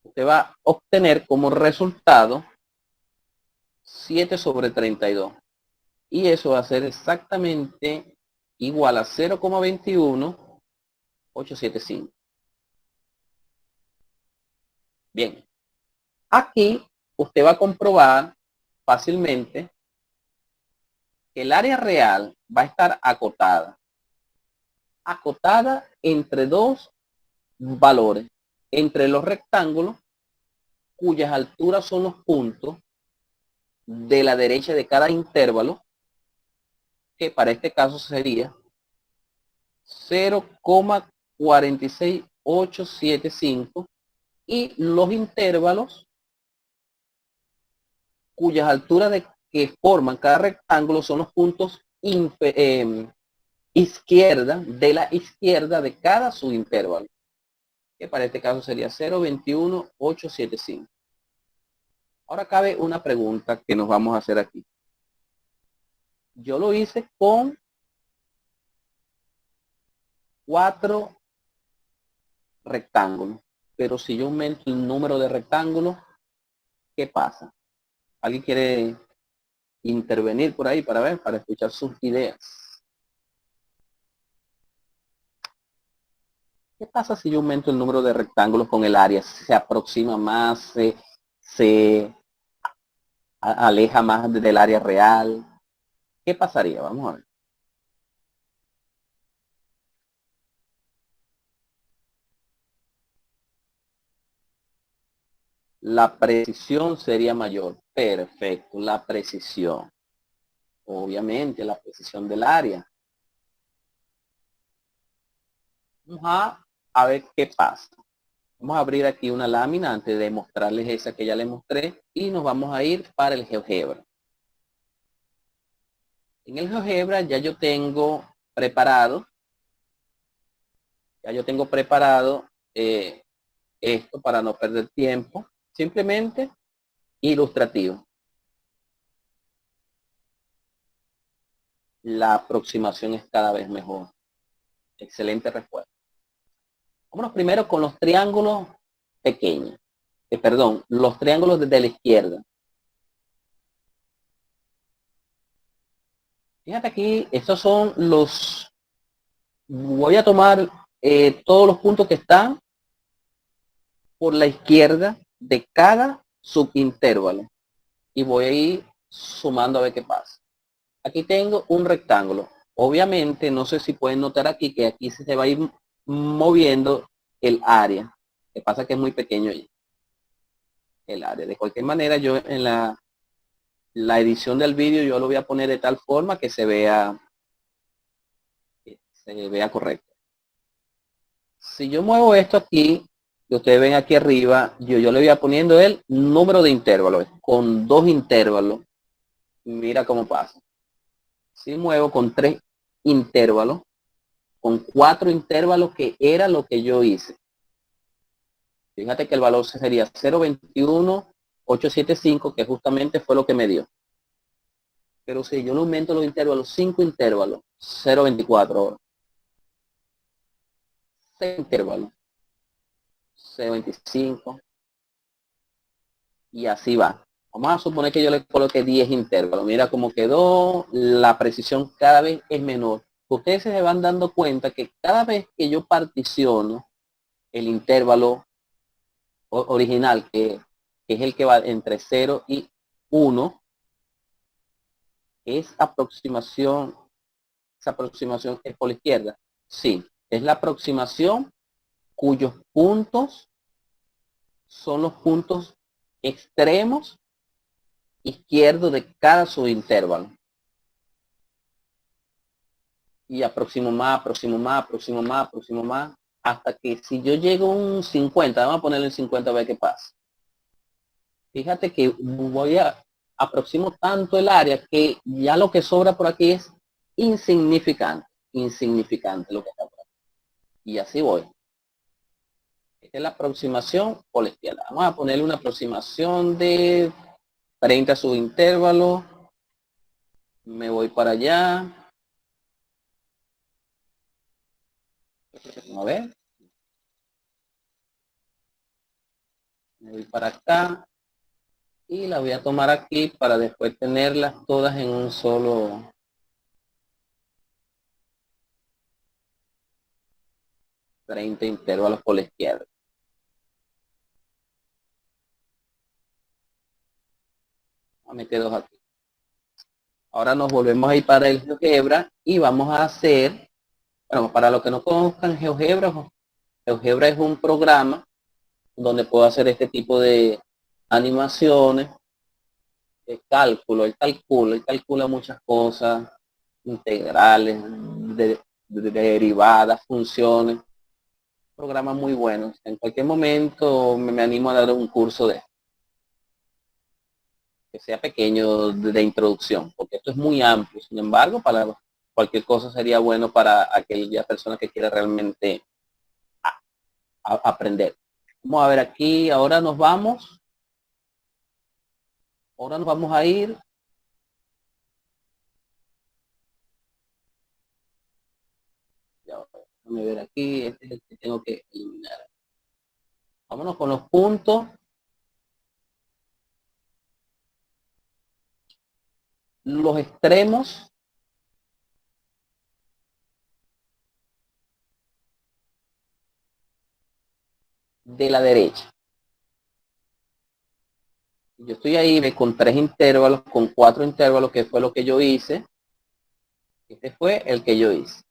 usted va a obtener como resultado 7/32. Y eso va a ser exactamente igual a 0,21875. Bien, aquí usted va a comprobar fácilmente que el área real va a estar acotada entre dos valores, entre los rectángulos cuyas alturas son los puntos de la derecha de cada intervalo, que para este caso sería 0,46875, y los intervalos cuyas alturas que forman cada rectángulo son los puntos izquierda de la izquierda de cada subintervalo, que para este caso sería 0,21875. Ahora cabe una pregunta que nos vamos a hacer aquí. Yo lo hice con 4 rectángulos, pero si yo aumento el número de rectángulos, ¿qué pasa? ¿Alguien quiere intervenir por ahí para ver, para escuchar sus ideas? ¿Qué pasa si yo aumento el número de rectángulos con el área? ¿Se aproxima más? ¿Se aleja más del área real? ¿Qué pasaría? Vamos a ver. La precisión sería mayor. Perfecto, la precisión. Obviamente, la precisión del área. Vamos a ver qué pasa. Vamos a abrir aquí una lámina antes de mostrarles esa que ya les mostré y nos vamos a ir para el GeoGebra. En el GeoGebra ya yo tengo preparado, esto para no perder tiempo, simplemente ilustrativo. La aproximación es cada vez mejor. Excelente respuesta. Vámonos primero con los triángulos pequeños. Perdón, los triángulos desde la izquierda. Fíjate aquí, estos son los... Voy a tomar todos los puntos que están por la izquierda de cada subintervalo y voy a ir sumando a ver qué pasa. Aquí tengo un rectángulo. Obviamente, no sé si pueden notar aquí que aquí se va a ir moviendo el área. Lo que pasa que es muy pequeño ahí. El área. De cualquier manera, yo en la edición del vídeo yo lo voy a poner de tal forma que se vea correcto. Si yo muevo esto aquí, que ustedes ven aquí arriba, yo le voy a poniendo el número de intervalos con 2 intervalos. Mira cómo pasa. Si muevo con 3 intervalos, con 4 intervalos, que era lo que yo hice. Fíjate que el valor sería 0,21875, que justamente fue lo que me dio. Pero si yo le aumento los intervalos, 5 intervalos, 0,24 ahora. 6 intervalos, 0,25. Y así va. Vamos a suponer que yo le coloque 10 intervalos. Mira cómo quedó. La precisión cada vez es menor. Ustedes se van dando cuenta que cada vez que yo particiono el intervalo original, que es el que va entre 0 y 1, esa aproximación es por la izquierda. Sí, es la aproximación cuyos puntos son los puntos extremos izquierdos de cada subintervalo. Y aproximo más, hasta que si yo llego a un 50, vamos a ponerle en 50 a ver qué pasa. Fíjate que aproximo tanto el área que ya lo que sobra por aquí es insignificante lo que está por aquí. Y así voy. Esta es la aproximación por la izquierda. Vamos a ponerle una aproximación de 30 subintervalos. Me voy para allá. Vamos a ver. Me voy para acá y la voy a tomar aquí para después tenerlas todas en un solo. Treinta intervalos por la izquierda. Me quedo aquí. Ahora nos volvemos a ir para el GeoGebra y vamos a hacer, bueno, para los que no conozcan GeoGebra es un programa donde puedo hacer este tipo de animaciones, de cálculo, él calcula muchas cosas, integrales, de derivadas, funciones, programa muy bueno. En cualquier momento me animo a dar un curso de que sea pequeño de introducción, porque esto es muy amplio. Sin embargo, para cualquier cosa sería bueno para aquella persona que quiera realmente aprender. Vamos a ver aquí, ahora nos vamos a ir. Déjame ver aquí, este es el que tengo que eliminar. Vámonos con los puntos. Los extremos de la derecha. Yo estoy ahí con 3 intervalos, con 4 intervalos, que fue lo que yo hice. Este fue el que yo hice.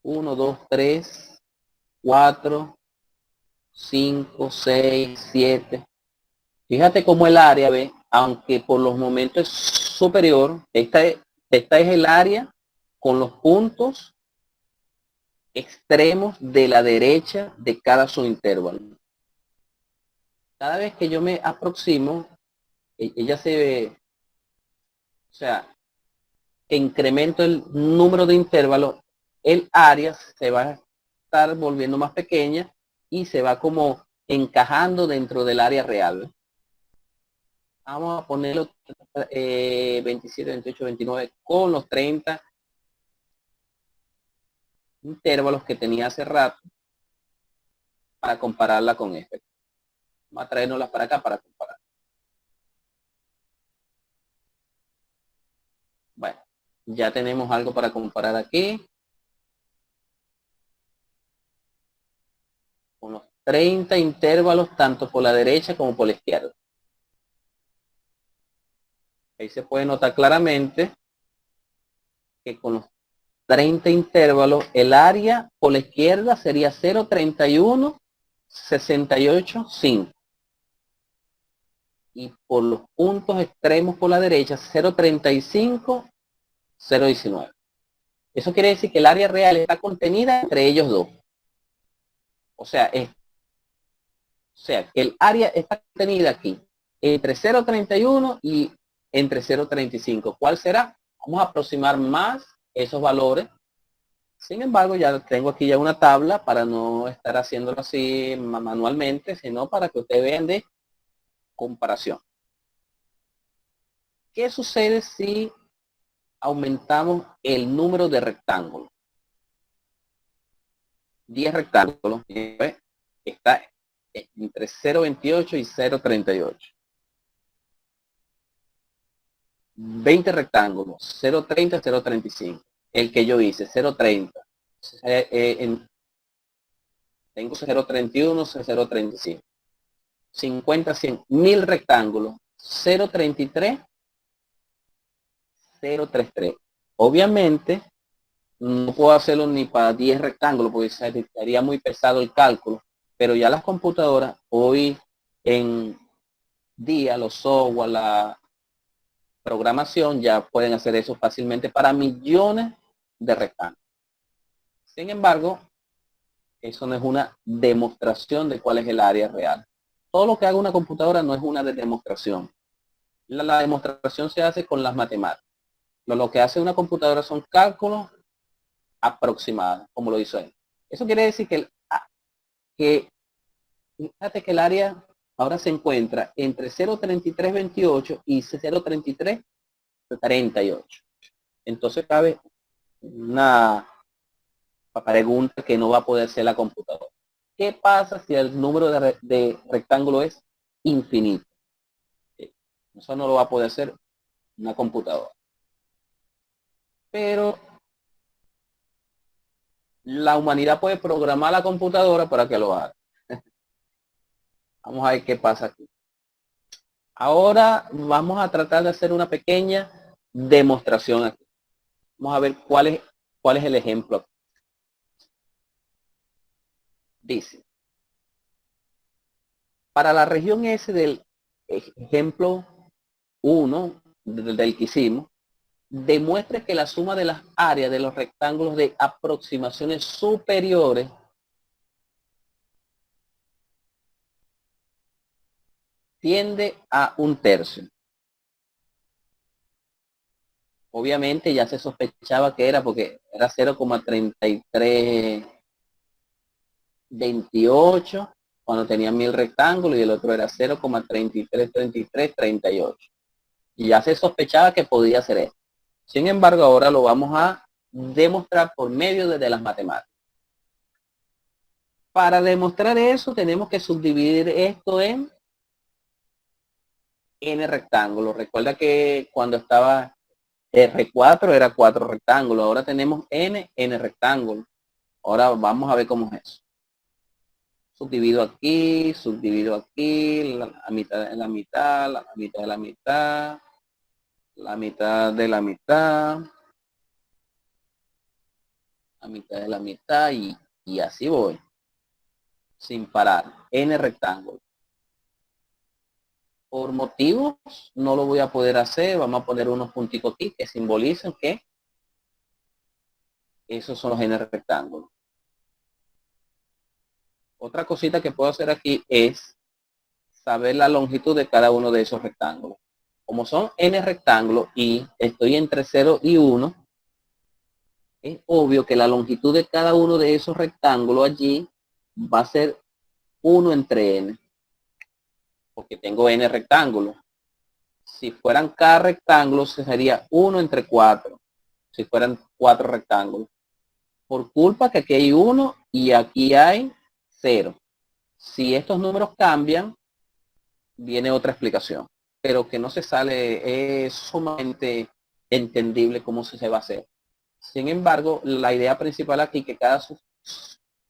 1, 2, 3, 4, 5, 6, 7. Fíjate cómo el área, ve, aunque por los momentos es superior, esta es el área con los puntos extremos de la derecha de cada subintervalo. Cada vez que yo me aproximo, ella se ve, o sea, incremento el número de intervalos, el área se va a estar volviendo más pequeña y se va como encajando dentro del área real. Vamos a ponerlo 27, 28, 29 con los 30 intervalos que tenía hace rato para compararla con este. Vamos a traernoslas para acá para comparar. Bueno, ya tenemos algo para comparar aquí. Con los 30 intervalos tanto por la derecha como por la izquierda. Ahí se puede notar claramente que con los 30 intervalos el área por la izquierda sería 0,31, 68, 5. Y por los puntos extremos por la derecha 0,35, 0,19. Eso quiere decir que el área real está contenida entre ellos dos. O sea, que el área está contenida aquí entre 0,31 y entre 0,35. ¿Cuál será? Vamos a aproximar más esos valores. Sin embargo, ya tengo aquí ya una tabla para no estar haciéndolo así manualmente, sino para que ustedes vean de comparación. ¿Qué sucede si aumentamos el número de rectángulos? 10 rectángulos. Está entre 0,28 y 0,38. 20 rectángulos, 0,30, 0,35. El que yo hice, 0,30. Tengo 0,31, 0,35. 50, 100, 1000 rectángulos, 0,33, 0,33. Obviamente, no puedo hacerlo ni para 10 rectángulos porque sería muy pesado el cálculo, pero ya las computadoras hoy en día, los software, la programación ya pueden hacer eso fácilmente para millones de rectángulos. Sin embargo, eso no es una demostración de cuál es el área real. Todo lo que haga una computadora no es una demostración. La demostración se hace con las matemáticas. Lo que hace una computadora son cálculos aproximados, como lo hizo él. Eso quiere decir fíjate que el área ahora se encuentra entre 0,3328 y 0,3338. Entonces cabe una pregunta que no va a poder ser la computadora. ¿Qué pasa si el número de rectángulo es infinito? Eso no lo va a poder hacer una computadora. Pero la humanidad puede programar la computadora para que lo haga. Vamos a ver qué pasa aquí. Ahora vamos a tratar de hacer una pequeña demostración aquí. Vamos a ver cuál es el ejemplo. Dice, para la región S del ejemplo 1 del que hicimos, demuestre que la suma de las áreas de los rectángulos de aproximaciones superiores tiende a 1/3. Obviamente ya se sospechaba que era porque era 0,3328 cuando tenía 1000 rectángulos y el otro era 0,333338. Y ya se sospechaba que podía ser eso. Sin embargo, ahora lo vamos a demostrar por medio de las matemáticas. Para demostrar eso tenemos que subdividir esto en n rectángulos. Recuerda que cuando estaba R4 era 4 rectángulos. Ahora tenemos n rectángulos. Ahora vamos a ver cómo es eso. Subdivido aquí, la mitad de la mitad, la mitad de la mitad, la mitad de la mitad, la mitad de la mitad y así voy. Sin parar. N rectángulos. Por motivos no lo voy a poder hacer. Vamos a poner unos punticos aquí que simbolizan que esos son los n rectángulos. Otra cosita que puedo hacer aquí es saber la longitud de cada uno de esos rectángulos. Como son n rectángulos y estoy entre 0 y 1, es obvio que la longitud de cada uno de esos rectángulos allí va a ser 1 entre n, porque tengo n rectángulos. Si fueran cada rectángulo, sería 1 entre 4, si fueran 4 rectángulos. Por culpa que aquí hay 1 y aquí hay 0. Si estos números cambian, viene otra explicación, pero que no se sale, es sumamente entendible cómo se va a hacer. Sin embargo, la idea principal aquí que cada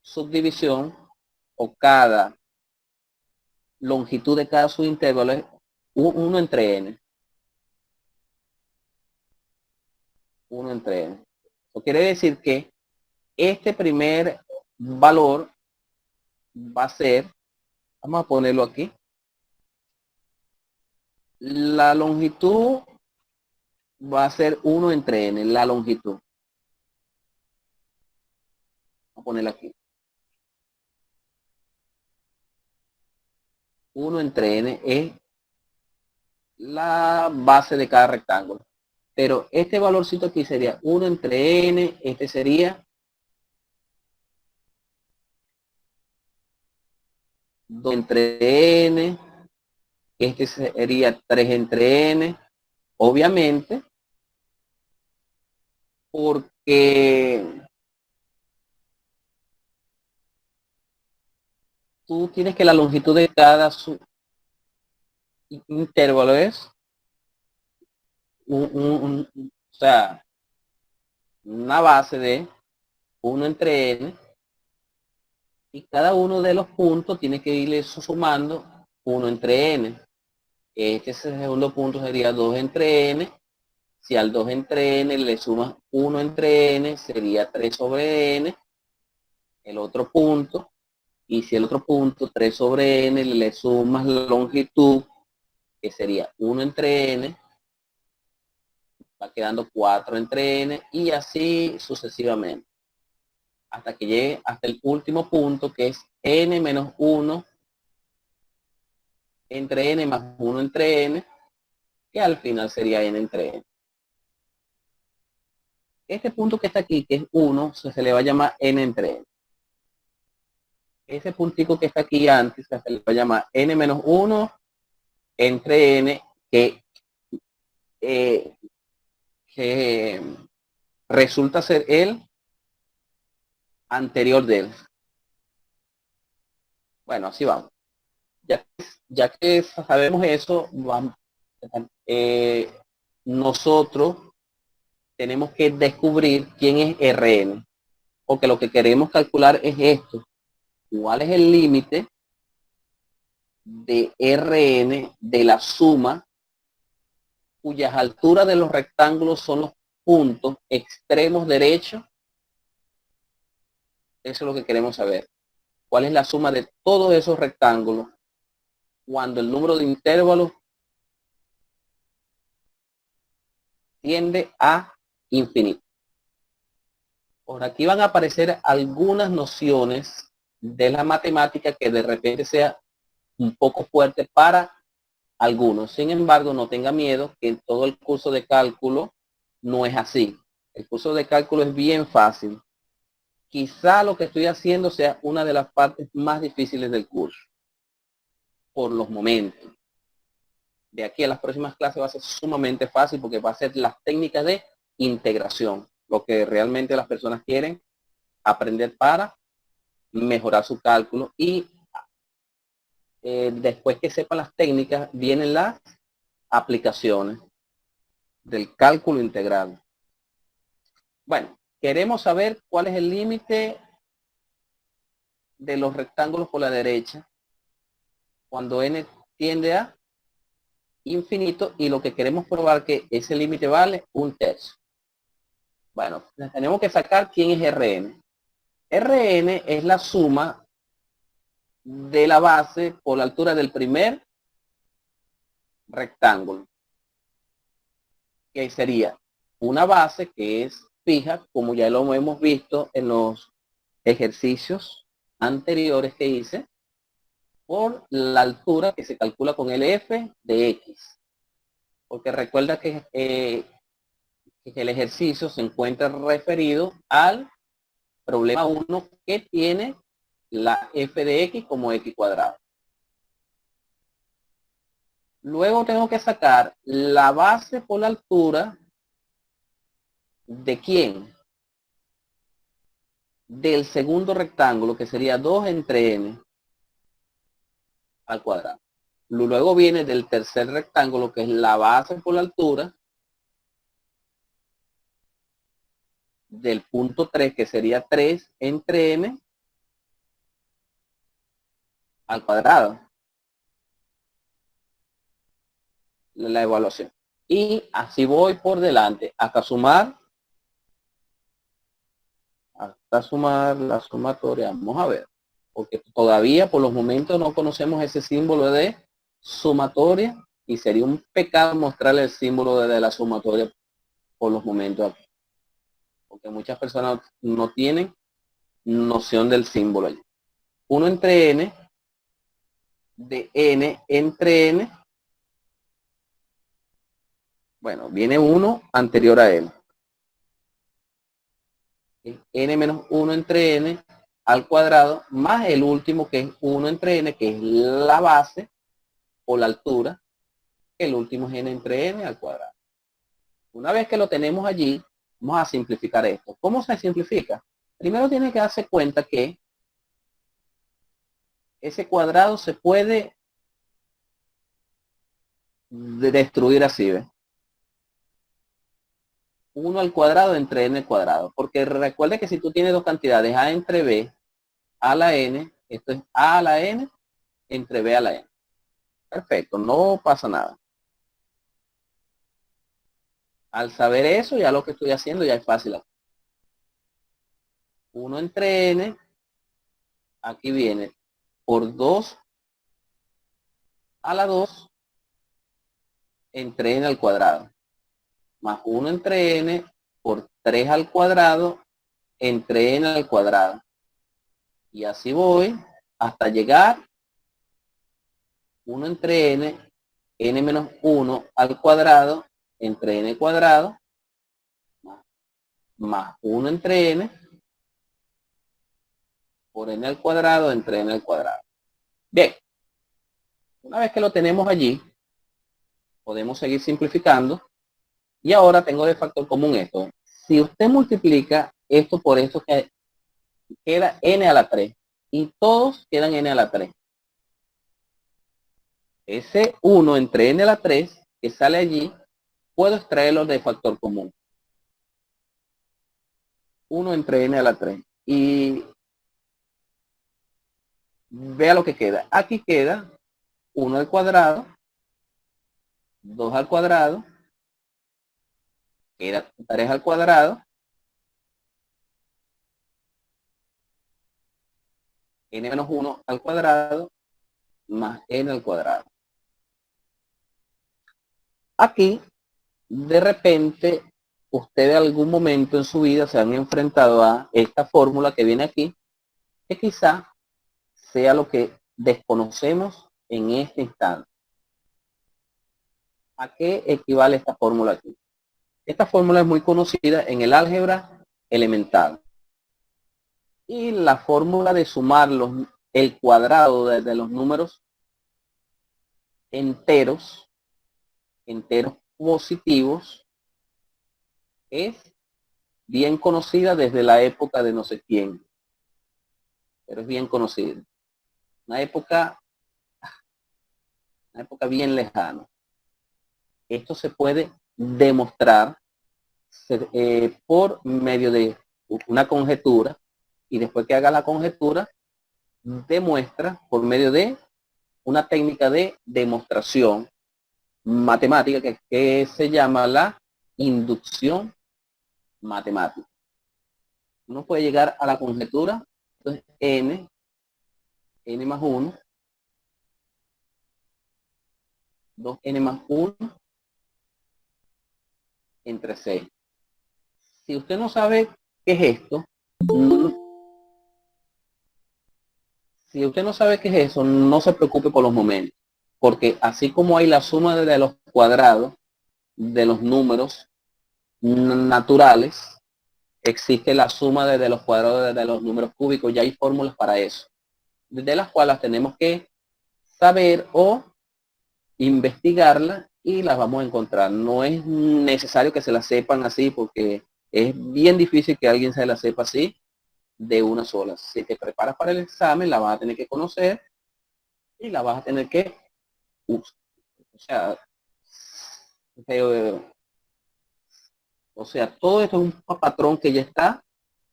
subdivisión o cada longitud de cada subintervalo es 1 entre n. 1 entre n. Eso quiere decir que este primer valor va a ser, vamos a ponerlo aquí, la longitud va a ser 1 entre n, la longitud. Vamos a ponerla aquí. 1 entre n es la base de cada rectángulo. Pero este valorcito aquí sería 1 entre n, este sería 2 entre n, este sería 3 entre n, obviamente, porque tú tienes que la longitud de cada intervalo es o sea, una base de 1 entre n, y cada uno de los puntos tiene que irle sumando 1 entre n. Este segundo punto sería 2 entre n. Si al 2 entre n le sumas 1 entre n, sería 3 sobre n, el otro punto. Y si el otro punto, 3 sobre n, le sumas la longitud, que sería 1 entre n, va quedando 4 entre n, y así sucesivamente. Hasta que llegue hasta el último punto, que es n menos 1 entre n más 1 entre n, que al final sería n entre n. Este punto que está aquí, que es 1, se le va a llamar n entre n. Ese puntico que está aquí antes, se le va a llamar n menos 1 entre n, que que resulta ser el anterior de él. Bueno, así vamos. Ya que sabemos eso, vamos, nosotros tenemos que descubrir quién es Rn, porque lo que queremos calcular es esto. ¿Cuál es el límite de Rn de la suma cuyas alturas de los rectángulos son los puntos extremos derechos? Eso es lo que queremos saber. ¿Cuál es la suma de todos esos rectángulos cuando el número de intervalos tiende a infinito? Por aquí van a aparecer algunas nociones de la matemática que de repente sea un poco fuerte para algunos. Sin embargo, no tenga miedo, que en todo el curso de cálculo no es así. El curso de cálculo es bien fácil. Quizá lo que estoy haciendo sea una de las partes más difíciles del curso, por los momentos. De aquí a las próximas clases va a ser sumamente fácil porque va a ser las técnicas de integración, lo que realmente las personas quieren aprender para mejorar su cálculo. Y después que sepan las técnicas, vienen las aplicaciones del cálculo integral. Bueno, queremos saber cuál es el límite de los rectángulos por la derecha cuando n tiende a infinito, y lo que queremos probar que ese límite vale 1/3. Bueno, tenemos que sacar quién es Rn. Rn es la suma de la base por la altura del primer rectángulo, que sería una base que es fija, como ya lo hemos visto en los ejercicios anteriores que hice, por la altura que se calcula con el f de x. Porque recuerda que el ejercicio se encuentra referido al problema 1 que tiene la f de x como x cuadrado. Luego tengo que sacar la base por la altura de quién, del segundo rectángulo, que sería 2 entre n al cuadrado. Luego viene del tercer rectángulo, que es la base por la altura del punto 3, que sería 3 entre n al cuadrado. La evaluación. Y así voy por delante hasta sumar la sumatoria. Vamos a ver, porque todavía por los momentos no conocemos ese símbolo de sumatoria y sería un pecado mostrarle el símbolo de la sumatoria por los momentos aquí, porque muchas personas no tienen noción del símbolo allí. 1 entre n de n entre n, bueno, viene 1 anterior a n, n menos 1 entre n al cuadrado, más el último que es 1 entre n, que es la base o la altura, que el último es n entre n al cuadrado. Una vez que lo tenemos allí, vamos a simplificar esto. ¿Cómo se simplifica? Primero tiene que darse cuenta que ese cuadrado se puede destruir así, ¿ves? 1 al cuadrado entre n al cuadrado. Porque recuerda que si tú tienes dos cantidades, a entre b a la n, esto es a a la n entre b a la n. Perfecto, no pasa nada. Al saber eso, ya lo que estoy haciendo ya es fácil. 1 entre n, aquí viene por 2 a la 2 entre n al cuadrado, más 1 entre n por 3 al cuadrado entre n al cuadrado. Y así voy hasta llegar 1 entre n menos 1 al cuadrado entre n cuadrado, más 1 entre n por n al cuadrado entre n al cuadrado. Bien, una vez que lo tenemos allí, podemos seguir simplificando Y ahora tengo de factor común esto. Si usted multiplica esto por esto, que queda n a la 3. Y todos quedan n a la 3. Ese 1 entre n a la 3 que sale allí, puedo extraerlo de factor común. 1 entre n a la 3. Y vea lo que queda. Aquí queda 1 al cuadrado, 2 al cuadrado, queda 3 al cuadrado, n menos 1 al cuadrado, más n al cuadrado. Aquí, de repente, ustedes en algún momento en su vida se han enfrentado a esta fórmula que viene aquí, que quizá sea lo que desconocemos en este instante. ¿A qué equivale esta fórmula aquí? Esta fórmula es muy conocida en el álgebra elemental. Y la fórmula de sumar el cuadrado de los números enteros positivos, es bien conocida desde la época de no sé quién, pero es bien conocida. Una época bien lejana. Esto se puede demostrar por medio de una conjetura, y después que haga la conjetura, demuestra por medio de una técnica de demostración matemática que se llama la inducción matemática. Uno puede llegar a la conjetura, entonces n más 1, 2n más 1 entre 6. Si usted no sabe qué es esto, si usted no sabe qué es eso, no se preocupe por los momentos, porque así como hay la suma de los cuadrados de los números naturales, existe la suma de los cuadrados de los números cúbicos. Ya hay fórmulas para eso, de las cuales tenemos que saber o investigarlas, y las vamos a encontrar. No es necesario que se las sepan así, porque es bien difícil que alguien se la sepa así de una sola. Si te preparas para el examen, la vas a tener que conocer y la vas a tener que usar. O sea, todo esto es un patrón que ya está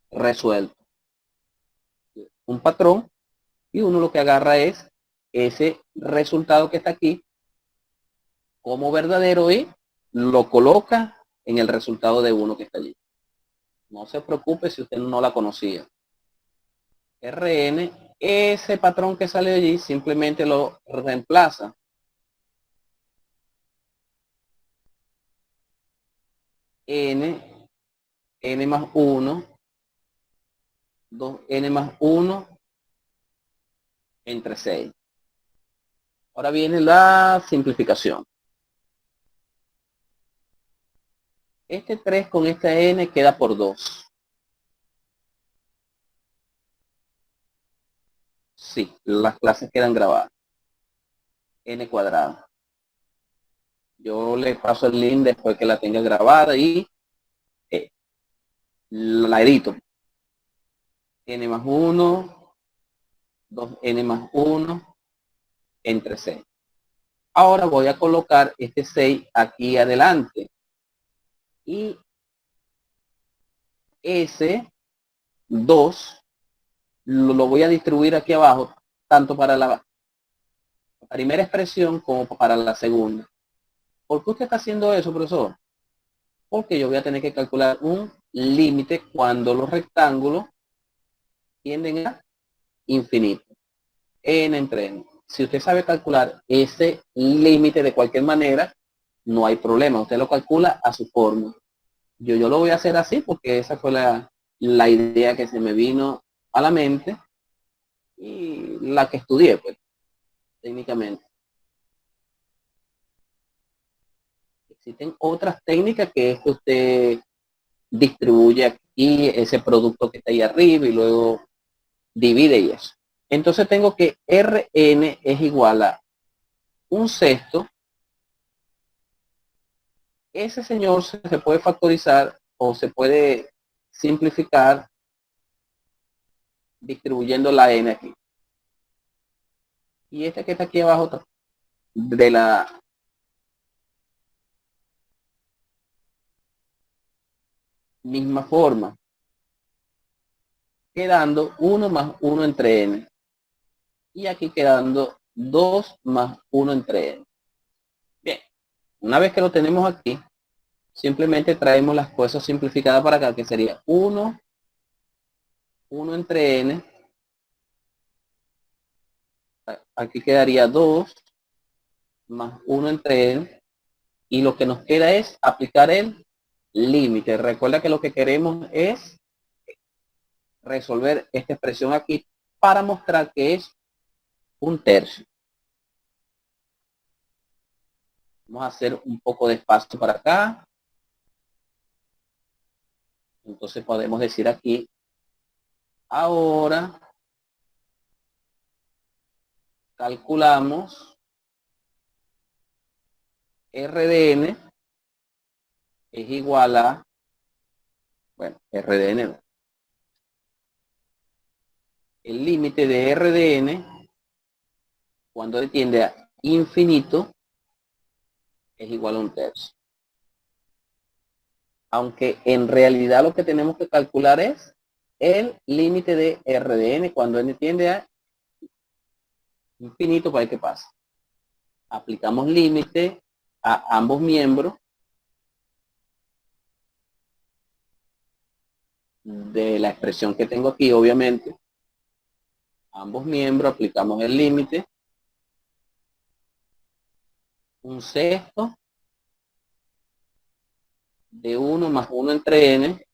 resuelto. Un patrón, y uno lo que agarra es ese resultado que está aquí como verdadero y lo coloca en el resultado de uno que está allí. No se preocupe si usted no la conocía. Rn, ese patrón que sale de allí, simplemente lo reemplaza. n más 1, 2n más 1 entre 6. Ahora viene la simplificación. Este 3 con esta n queda por 2. Sí, las clases quedan grabadas. N cuadrado. Yo le paso el link después que la tenga grabada y la edito. N más 1, 2n más 1 entre 6. Ahora voy a colocar este 6 aquí adelante. Y ese 2 lo voy a distribuir aquí abajo, tanto para la primera expresión como para la segunda. ¿Por qué usted está haciendo eso, profesor? Porque yo voy a tener que calcular un límite cuando los rectángulos tienden a infinito. N entre n. Si usted sabe calcular ese límite de cualquier manera, no hay problema. Usted lo calcula a su forma. Yo lo voy a hacer así porque esa fue la idea que se me vino a la mente y la que estudié, pues, técnicamente. Existen otras técnicas, que es que usted distribuye aquí ese producto que está ahí arriba y luego divide y eso. Entonces tengo que Rn es igual a un sexto ese señor se puede factorizar o se puede simplificar distribuyendo la n aquí. Y este que está aquí abajo de la misma forma, quedando 1 más 1 entre n. Y aquí quedando 2 más 1 entre n. Bien, una vez que lo tenemos aquí, simplemente traemos las cosas simplificadas para acá, que sería 1 entre n. Aquí quedaría 2 más 1 entre n. Y lo que nos queda es aplicar el límite. Recuerda que lo que queremos es resolver esta expresión aquí para mostrar que es un tercio. Vamos a hacer un poco de espacio para acá. Entonces podemos decir aquí, ahora calculamos R de n es igual a, bueno, R de n. El límite de R de n, cuando tiende a infinito, es igual a un tercio. Aunque en realidad lo que tenemos que calcular es el límite de R de n cuando n tiende a infinito para que pase. Aplicamos límite a ambos miembros de la expresión que tengo aquí, obviamente. Ambos miembros aplicamos el límite. Un sexto de 1 más 1 entre n,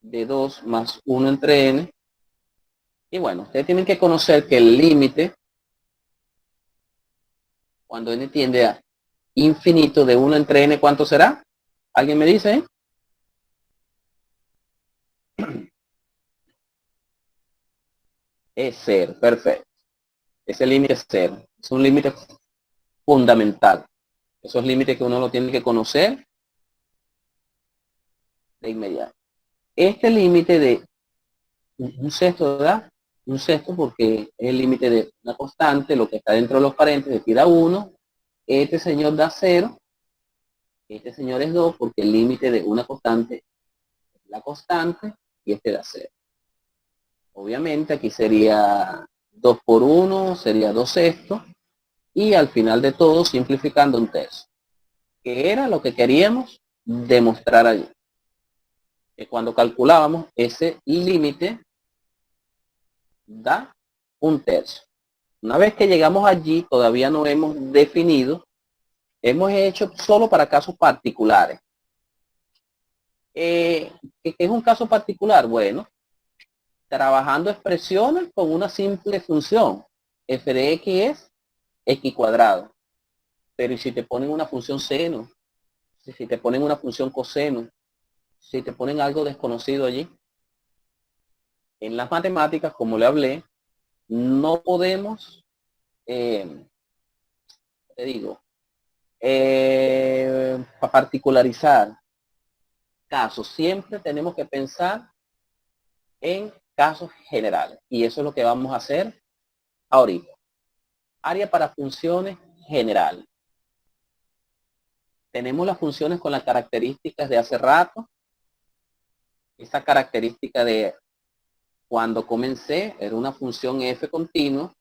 de 2 más 1 entre n. Y bueno, ustedes tienen que conocer que el límite, cuando n tiende a infinito de 1 entre n, ¿cuánto será? ¿Alguien me dice? Es 0, perfecto. Ese límite es 0. Es un límite fundamental. Esos límites que uno lo tiene que conocer de inmediato. Este límite de un sexto, ¿verdad? Un sexto porque es el límite de una constante, lo que está dentro de los paréntesis, tira 1. Este señor da 0. Este señor es 2 porque el límite de una constante es la constante y este da 0. Obviamente aquí sería 2 por 1, sería 2 sextos. Y al final de todo, simplificando un tercio. Que era lo que queríamos demostrar allí. Que cuando calculábamos ese límite da un tercio. Una vez que llegamos allí, todavía no hemos definido, hemos hecho solo para casos particulares. ¿Qué es un caso particular? Bueno, trabajando expresiones con una simple función. F de x es x cuadrado. Pero ¿y si te ponen una función seno? Si te ponen una función coseno, si te ponen algo desconocido allí? En las matemáticas, como le hablé, no podemos, te digo, particularizar casos. Siempre tenemos que pensar en casos generales. Y eso es lo que vamos a hacer ahorita. Área para funciones generales. Tenemos las funciones con las características de hace rato. Esa característica de cuando comencé era una función f continua.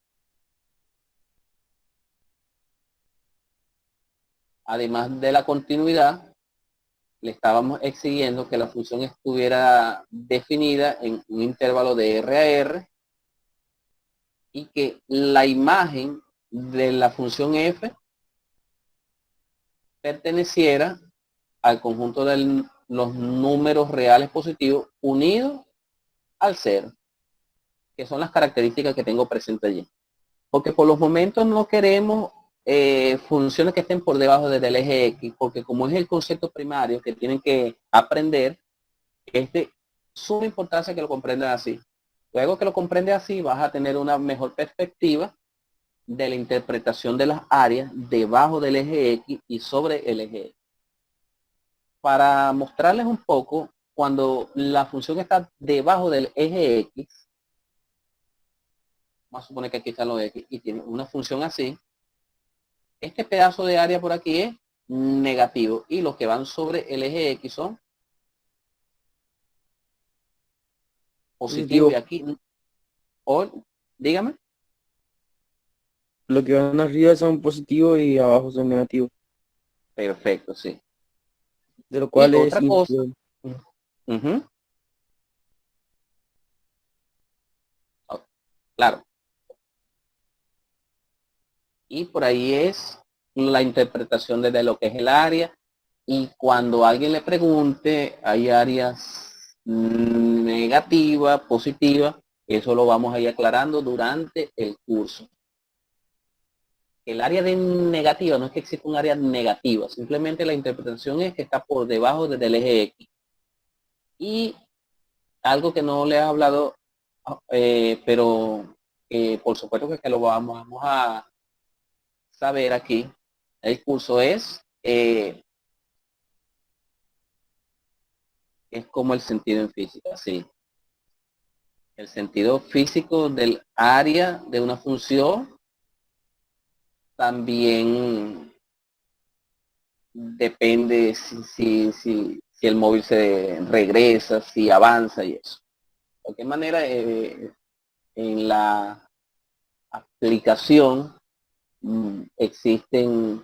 Además de la continuidad, le estábamos exigiendo que la función estuviera definida en un intervalo de R a R y que la imagen de la función f perteneciera al conjunto de los números reales positivos unidos al cero, que son las características que tengo presente allí. Porque por los momentos no queremos funciones que estén por debajo del eje X, porque como es el concepto primario que tienen que aprender, es de suma importancia que lo comprendan así. Luego que lo comprendes así, vas a tener una mejor perspectiva de la interpretación de las áreas debajo del eje X y sobre el eje X. para mostrarles un poco, cuando la función está debajo del eje X, vamos a suponer que aquí están los X y tiene una función así, este pedazo de área por aquí es negativo y los que van sobre el eje X son positivos. Positivo. Y aquí, o, dígame. Lo que van arriba son positivos y abajo son negativos. Perfecto, sí. De lo Y cual es otra cosa, infiel. ujú, claro, y por ahí es la interpretación desde lo que es el área. Y cuando alguien le pregunte, hay áreas negativas, positivas, eso lo vamos a ir aclarando durante el curso. El área de negativa no es que exista un área negativa, simplemente la interpretación es que está por debajo del eje X. Y algo que no le he hablado, pero por supuesto que lo vamos a saber aquí, el curso es como el sentido en física, sí. El sentido físico del área de una función también depende si el móvil se regresa, si avanza y eso. De cualquier manera, en la aplicación existen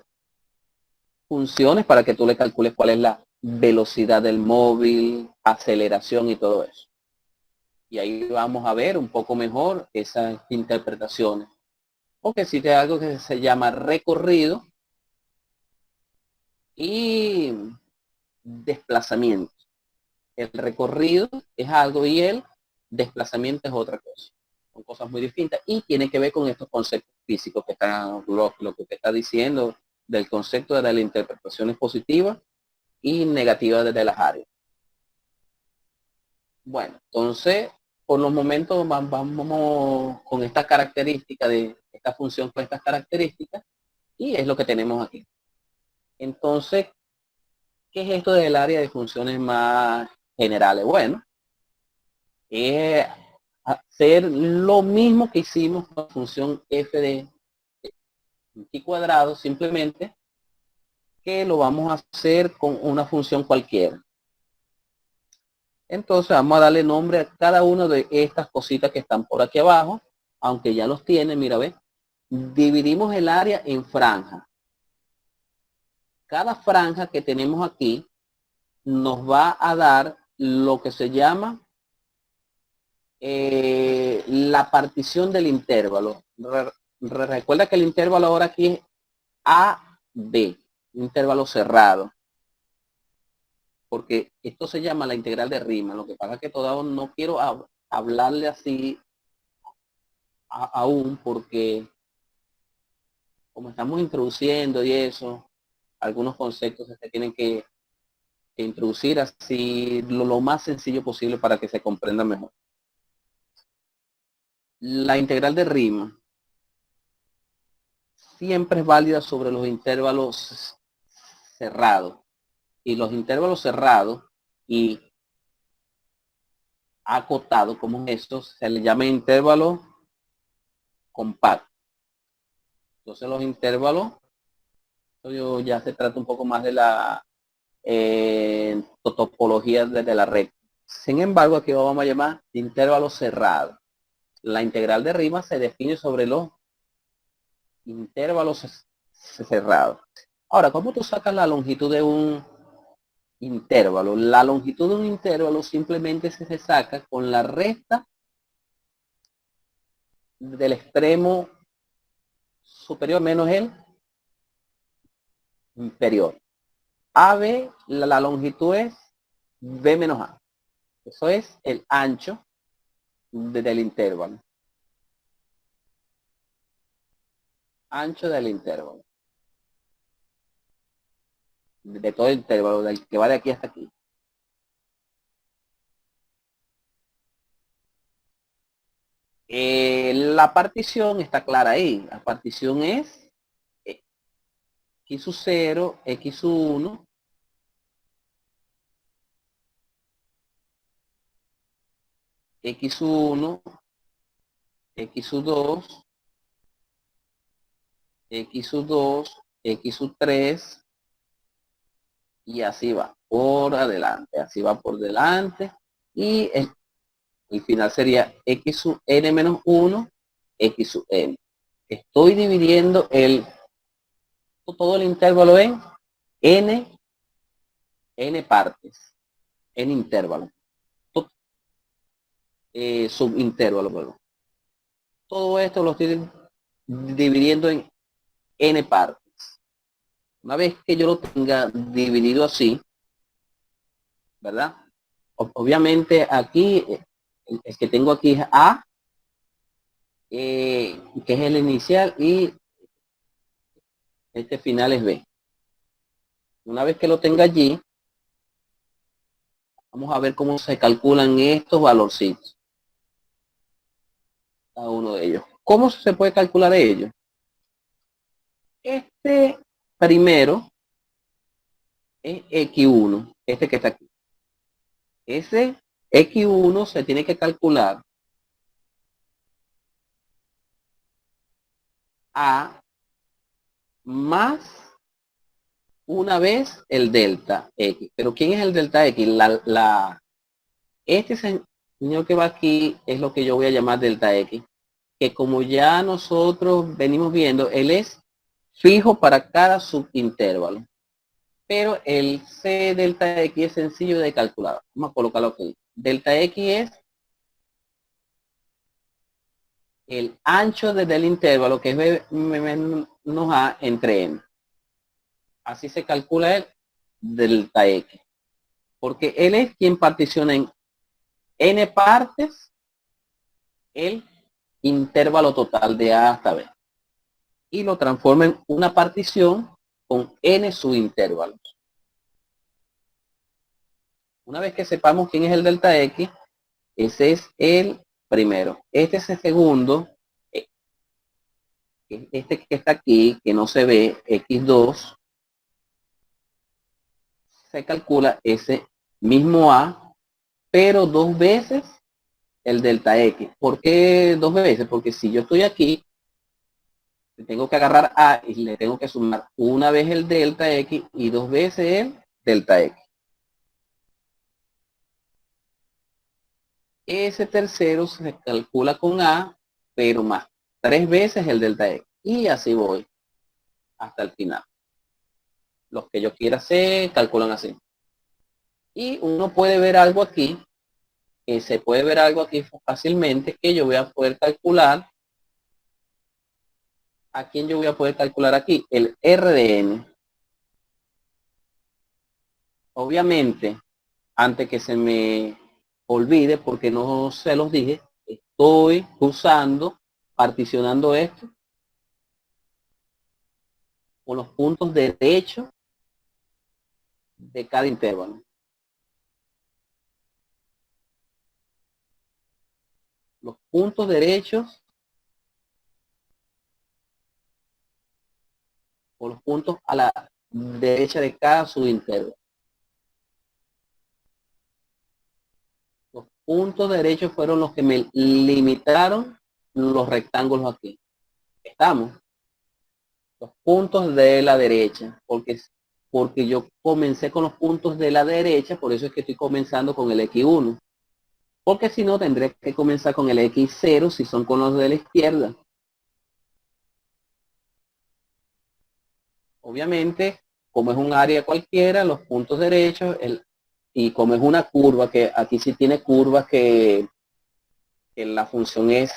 funciones para que tú le calcules cuál es la velocidad del móvil, aceleración y todo eso. Y ahí vamos a ver un poco mejor esas interpretaciones. Porque existe algo que se llama recorrido y desplazamiento. El recorrido es algo y el desplazamiento es otra cosa. Son cosas muy distintas y tiene que ver con estos conceptos físicos que están, lo que usted está diciendo del concepto de las interpretaciones positivas y negativas desde las áreas. Bueno, entonces, por los momentos vamos con esta característica de esta función con estas características y es lo que tenemos aquí. Entonces, ¿qué es esto del área de funciones más generales? Bueno, es hacer lo mismo que hicimos con la función f de y cuadrado, simplemente que lo vamos a hacer con una función cualquiera. Entonces vamos a darle nombre a cada una de estas cositas que están por aquí abajo, aunque ya los tiene, mira, ve. Dividimos el área en franja. Cada franja que tenemos aquí nos va a dar lo que se llama la partición del intervalo. Recuerda que el intervalo ahora aquí es AB, intervalo cerrado, porque esto se llama la integral de Riemann. Lo que pasa es que todavía no quiero hablarle así aún, porque como estamos introduciendo y eso, algunos conceptos se tienen que introducir así lo más sencillo posible para que se comprenda mejor. La integral de Riemann siempre es válida sobre los intervalos cerrados. Y los intervalos cerrados y acotados como estos se le llama intervalo compacto. Entonces los intervalos, ya se trata un poco más de la topología de la red. Sin embargo, aquí vamos a llamar intervalo cerrado. La integral de Riemann se define sobre los intervalos cerrados. Ahora, ¿cómo tú sacas la longitud de un intervalo? La longitud de un intervalo simplemente se saca con la resta del extremo superior menos el inferior. AB, la longitud es B menos A. Eso es el ancho del intervalo. Ancho del intervalo. De todo el intervalo, del que va de aquí hasta aquí. La partición está clara ahí. La partición es x sub 0, x sub 1 x1, x2, x2, x3, y así va por adelante, así va por delante, y el final sería x sub n menos 1, x sub n. Estoy dividiendo todo el intervalo en n partes, n intervalos, subintervalo, perdón. Todo esto lo estoy dividiendo en n partes. Una vez que yo lo tenga dividido así, ¿verdad? Obviamente aquí, el que tengo aquí es A, que es el inicial, y este final es B. Una vez que lo tenga allí, vamos a ver cómo se calculan estos valorcitos. Cada uno de ellos. ¿Cómo se puede calcular ellos? Este primero es X1, este que está aquí. Ese X1 se tiene que calcular a más una vez el delta X. Pero ¿quién es el delta X? Este señor que va aquí es lo que yo voy a llamar delta X. Que como ya nosotros venimos viendo, él es fijo para cada subintervalo. Pero el C delta X es sencillo de calcular. Vamos a colocarlo aquí. Delta X es el ancho desde el intervalo, que es B menos A entre N. Así se calcula el delta X. Porque él es quien particiona en N partes el intervalo total de A hasta B. Y lo transforma en una partición con N subintervalos. Una vez que sepamos quién es el delta X, ese es el primero. Este es el segundo. Este que está aquí, que no se ve, X2, se calcula ese mismo A, pero dos veces el delta X. ¿Por qué dos veces? Porque si yo estoy aquí, tengo que agarrar A y le tengo que sumar una vez el delta X y dos veces el delta X. Ese tercero se calcula con A, pero más tres veces el delta X. Y así voy hasta el final. Los que yo quiera hacer, calculan así. Y uno puede ver algo aquí, que se puede ver algo aquí fácilmente, que yo voy a poder calcular. ¿A quién yo voy a poder calcular aquí? El R de N. Obviamente, antes que se me olvide, porque no se los dije, estoy usando, particionando esto con los puntos derechos de cada intervalo. Los puntos derechos o los puntos a la derecha de cada subintervalo. Los puntos derechos fueron los que me limitaron los rectángulos aquí. Estamos. Los puntos de la derecha, porque yo comencé con los puntos de la derecha, por eso es que estoy comenzando con el X1. Porque si no, tendré que comenzar con el X0 si son con los de la izquierda. Obviamente, como es un área cualquiera, los puntos derechos, y como es una curva, que aquí sí tiene curvas que la función es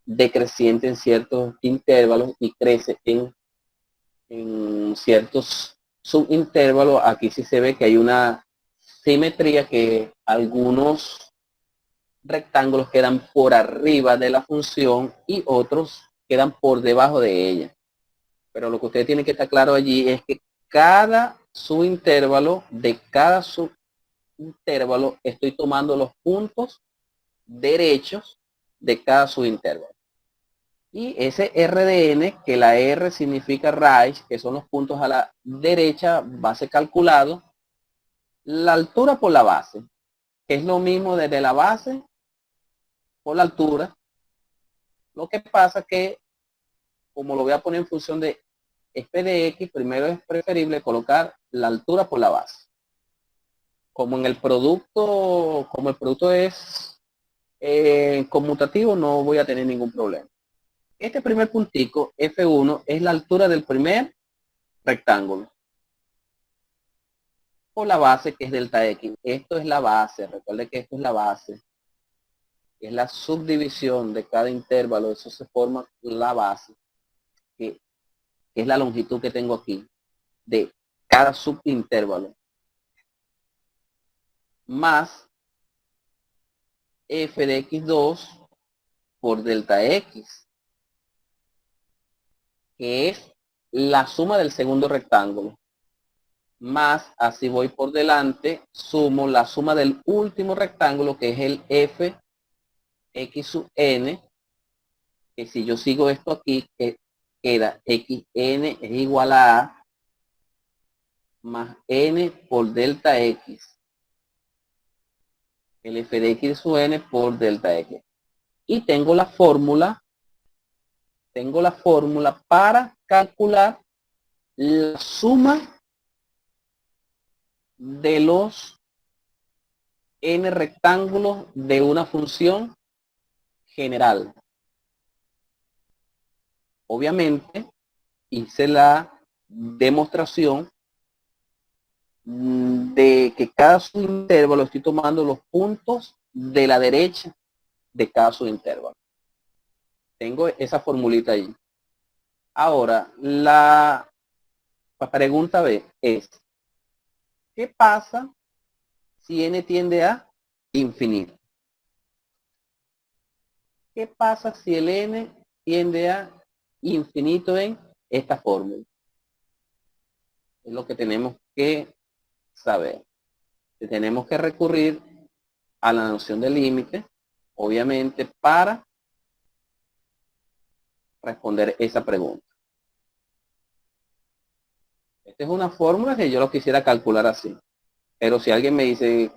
decreciente en ciertos intervalos y crece en ciertos subintervalos, aquí sí se ve que hay una simetría, que algunos rectángulos quedan por arriba de la función y otros quedan por debajo de ella. Pero lo que ustedes tienen que estar claro allí es que cada subintervalo, de cada subintervalo, estoy tomando los puntos derechos de cada subintervalo. Y ese RDN, que la R significa raíz, que son los puntos a la derecha, base calculado, la altura por la base, que es lo mismo desde la base por la altura. Lo que pasa que, como lo voy a poner en función de f de x, primero es preferible colocar la altura por la base. Como el producto es conmutativo, no voy a tener ningún problema. Este primer puntico, F1, es la altura del primer rectángulo por la base, que es delta X. Esto es la base, recuerde que esto es la base. Es la subdivisión de cada intervalo, eso se forma la base, que es la longitud que tengo aquí, de cada subintervalo, más f de x2 por delta x, que es la suma del segundo rectángulo, más, así voy por delante, sumo la suma del último rectángulo, que es el f x sub n, que si yo sigo esto aquí, que queda xn es igual a más n por delta x, el f de x sub n por delta x. Y tengo la fórmula para calcular la suma de los n rectángulos de una función general. Obviamente, hice la demostración de que cada subintervalo estoy tomando los puntos de la derecha de cada subintervalo. Tengo esa formulita ahí. Ahora, la pregunta B es, ¿qué pasa si n tiende a infinito? ¿Qué pasa si el n tiende a infinito en esta fórmula? Es lo que tenemos que saber. Tenemos que recurrir a la noción de límite, obviamente, para responder esa pregunta. Esta es una fórmula que yo lo quisiera calcular así. Pero si alguien me dice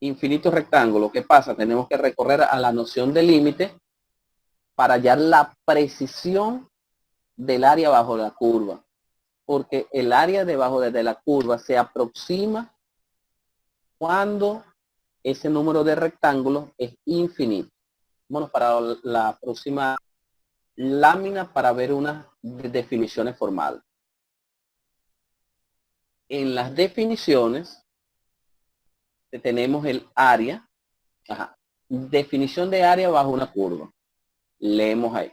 infinito rectángulo, ¿qué pasa? Tenemos que recorrer a la noción de límite para hallar la precisión del área bajo la curva. Porque el área debajo de la curva se aproxima cuando ese número de rectángulos es infinito. Bueno, para la próxima lámina para ver unas definiciones formales. En las definiciones tenemos el área, definición de área bajo una curva. Leemos ahí.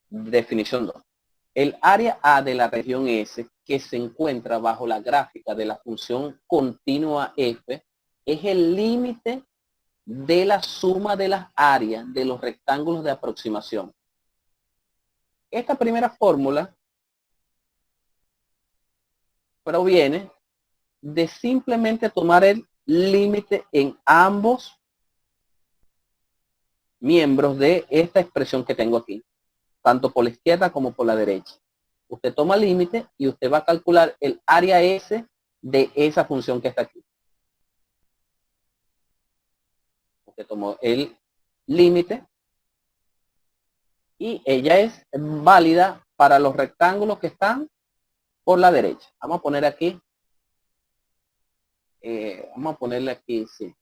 Definición 2. El área A de la región S que se encuentra bajo la gráfica de la función continua f es el límite de la suma de las áreas de los rectángulos de aproximación. Esta primera fórmula proviene de simplemente tomar el límite en ambos miembros de esta expresión que tengo aquí, tanto por la izquierda como por la derecha. Usted toma límite y usted va a calcular el área S de esa función que está aquí. Usted tomó el límite y ella es válida para los rectángulos que están por la derecha. Vamos a poner aquí, vamos a ponerle aquí, sí.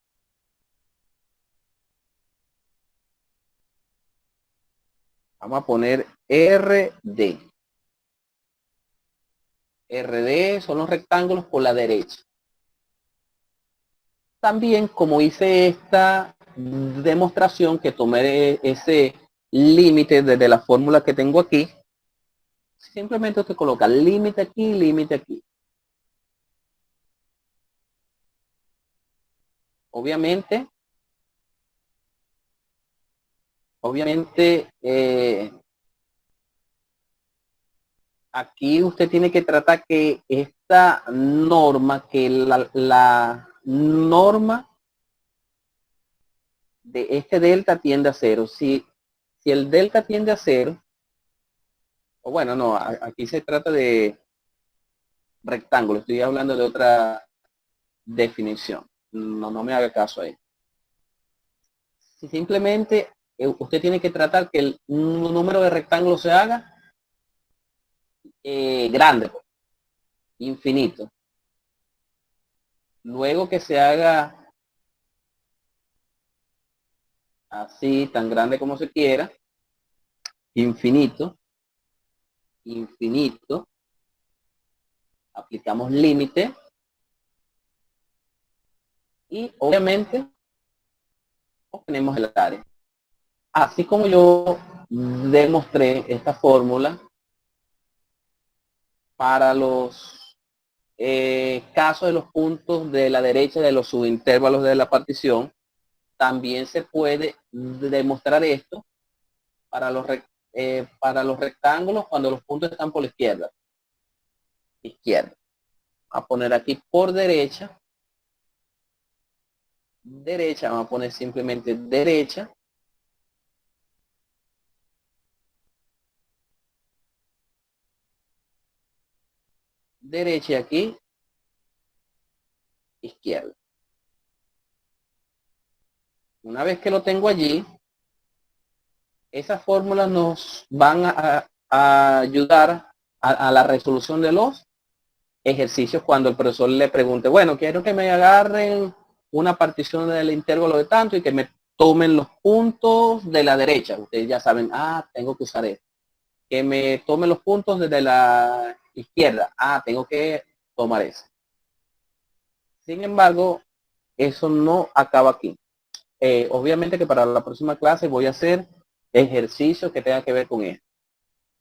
Vamos a poner RD. RD son los rectángulos por la derecha. También, como hice esta demostración, que tomé ese límite desde la fórmula que tengo aquí, simplemente usted coloca límite aquí, límite aquí. Obviamente, aquí usted tiene que tratar que esta norma, que la norma de este delta tiende a cero. Si el delta tiende a cero, o bueno, no, aquí se trata de rectángulo, estoy hablando de otra definición. No me haga caso ahí. Si simplemente usted tiene que tratar que el número de rectángulos se haga grande, pues, infinito. Luego que se haga así, tan grande como se quiera, infinito, infinito, aplicamos límite y obviamente obtenemos el área. Así como yo demostré esta fórmula para los casos de los puntos de la derecha de los subintervalos de la partición, también se puede demostrar esto para los rectángulos cuando los puntos están por la izquierda. Izquierda. A poner aquí por derecha. Derecha, vamos a poner simplemente derecha. Derecha y aquí izquierda. Una vez que lo tengo allí, esas fórmulas nos van a ayudar a la resolución de los ejercicios cuando el profesor le pregunte, bueno, quiero que me agarren una partición del intervalo de tanto y que me tomen los puntos de la derecha. Ustedes ya saben, tengo que usar esto. Que me tomen los puntos desde la izquierda. Tengo que tomar eso. Sin embargo, eso no acaba aquí. Obviamente que para la próxima clase voy a hacer ejercicios que tengan que ver con esto.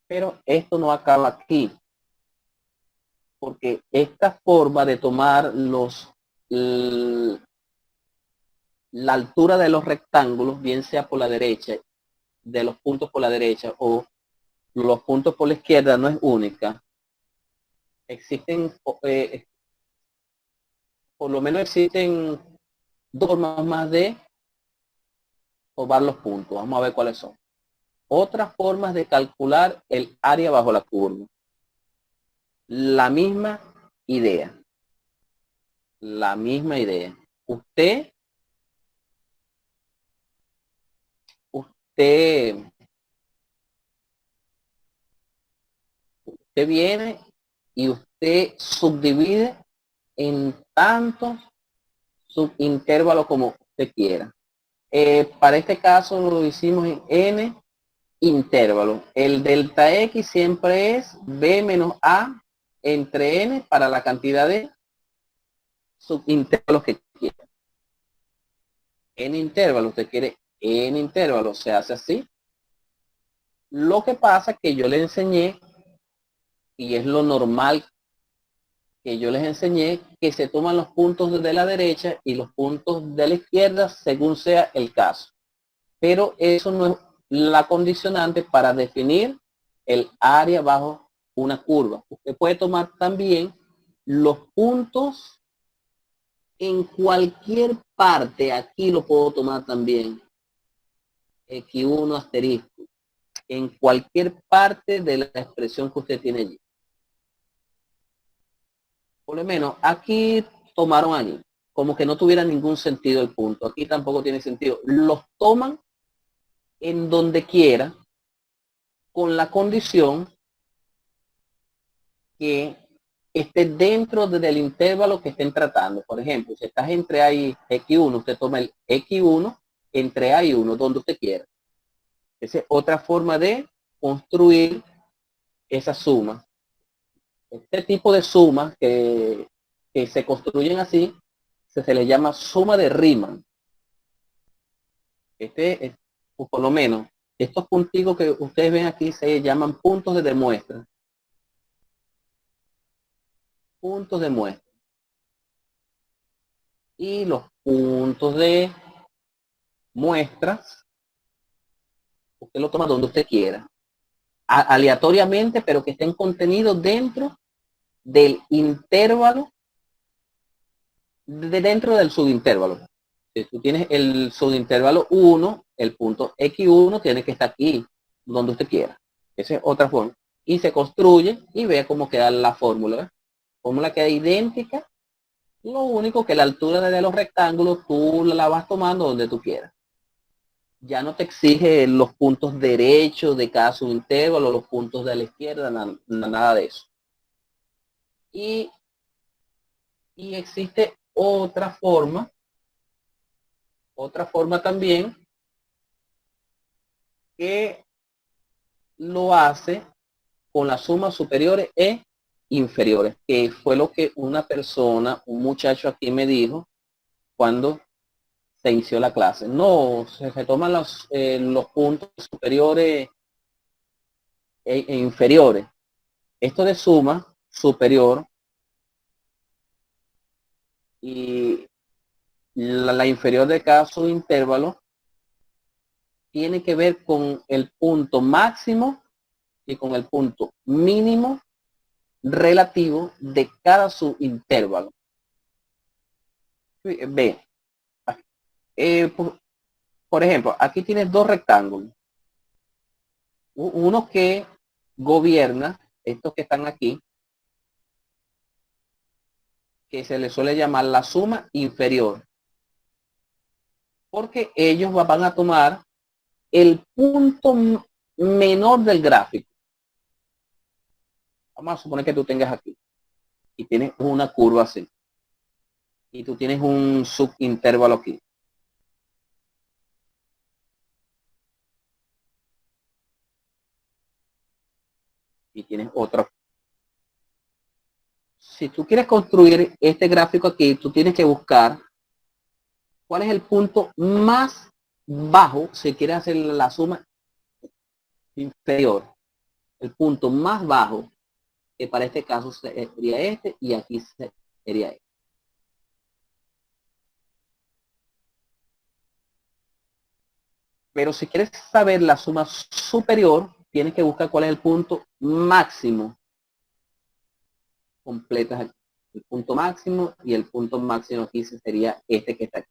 Pero esto no acaba aquí. Porque esta forma de tomar la altura de los rectángulos, bien sea por la derecha, de los puntos por la derecha o los puntos por la izquierda, no es única. Existen, por lo menos existen dos formas más de tomar los puntos. Vamos a ver cuáles son. Otras formas de calcular el área bajo la curva. La misma idea. La misma idea. Usted viene y usted subdivide en tantos subintervalos como usted quiera. Para este caso lo hicimos en n intervalos. El delta x siempre es b menos a entre n para la cantidad de subintervalos que quiera. N intervalos, usted quiere n intervalos, se hace así. Lo que pasa es que yo le enseñé, y es lo normal que yo les enseñé, que se toman los puntos de la derecha y los puntos de la izquierda según sea el caso. Pero eso no es la condicionante para definir el área bajo una curva. Usted puede tomar también los puntos en cualquier parte. Aquí lo puedo tomar también. X1 asterisco. En cualquier parte de la expresión que usted tiene allí. Por lo menos aquí tomaron allí. Como que no tuviera ningún sentido el punto. Aquí tampoco tiene sentido. Los toman en donde quiera, con la condición que esté dentro del intervalo que estén tratando. Por ejemplo, si estás entre A y X1, usted toma el X1 entre A y 1, donde usted quiera. Esa es otra forma de construir esa suma. Este tipo de sumas que se construyen así, se le llama suma de Riemann. Por lo menos, estos punticos que ustedes ven aquí se llaman puntos de demuestra. Puntos de muestra. Y los puntos de muestras, usted lo toma donde usted quiera. Aleatoriamente, pero que estén contenidos dentro del intervalo, dentro del subintervalo. Si tú tienes el subintervalo 1, el punto X1 tiene que estar aquí, donde usted quiera. Esa es otra forma. Y se construye y ve cómo queda la fórmula. ¿Ves? Fórmula queda idéntica. Lo único que la altura de los rectángulos tú la vas tomando donde tú quieras. ya no te exige los puntos derechos de cada subintervalo, los puntos de la izquierda, nada de eso. Y existe otra forma también que lo hace con las sumas superiores e inferiores, que fue lo que una persona, un muchacho aquí me dijo cuando se inició la clase. No, se toman los puntos superiores e inferiores. Esto de suma superior y la inferior de cada subintervalo tiene que ver con el punto máximo y con el punto mínimo relativo de cada subintervalo. Ve, por ejemplo, aquí tienes dos rectángulos. Uno que gobierna, estos que están aquí, que se le suele llamar la suma inferior, porque ellos van a tomar el punto menor del gráfico. Vamos a suponer que tú tengas aquí y tienes una curva así y tú tienes un subintervalo aquí. Y tienes otra. Si tú quieres construir este gráfico aquí, tú tienes que buscar cuál es el punto más bajo si quieres hacer la suma inferior. El punto más bajo, que para este caso sería este, y aquí sería este. Pero si quieres saber la suma superior, tienes que buscar cuál es el punto máximo. Completas aquí. El punto máximo, y el punto máximo aquí sería este que está aquí.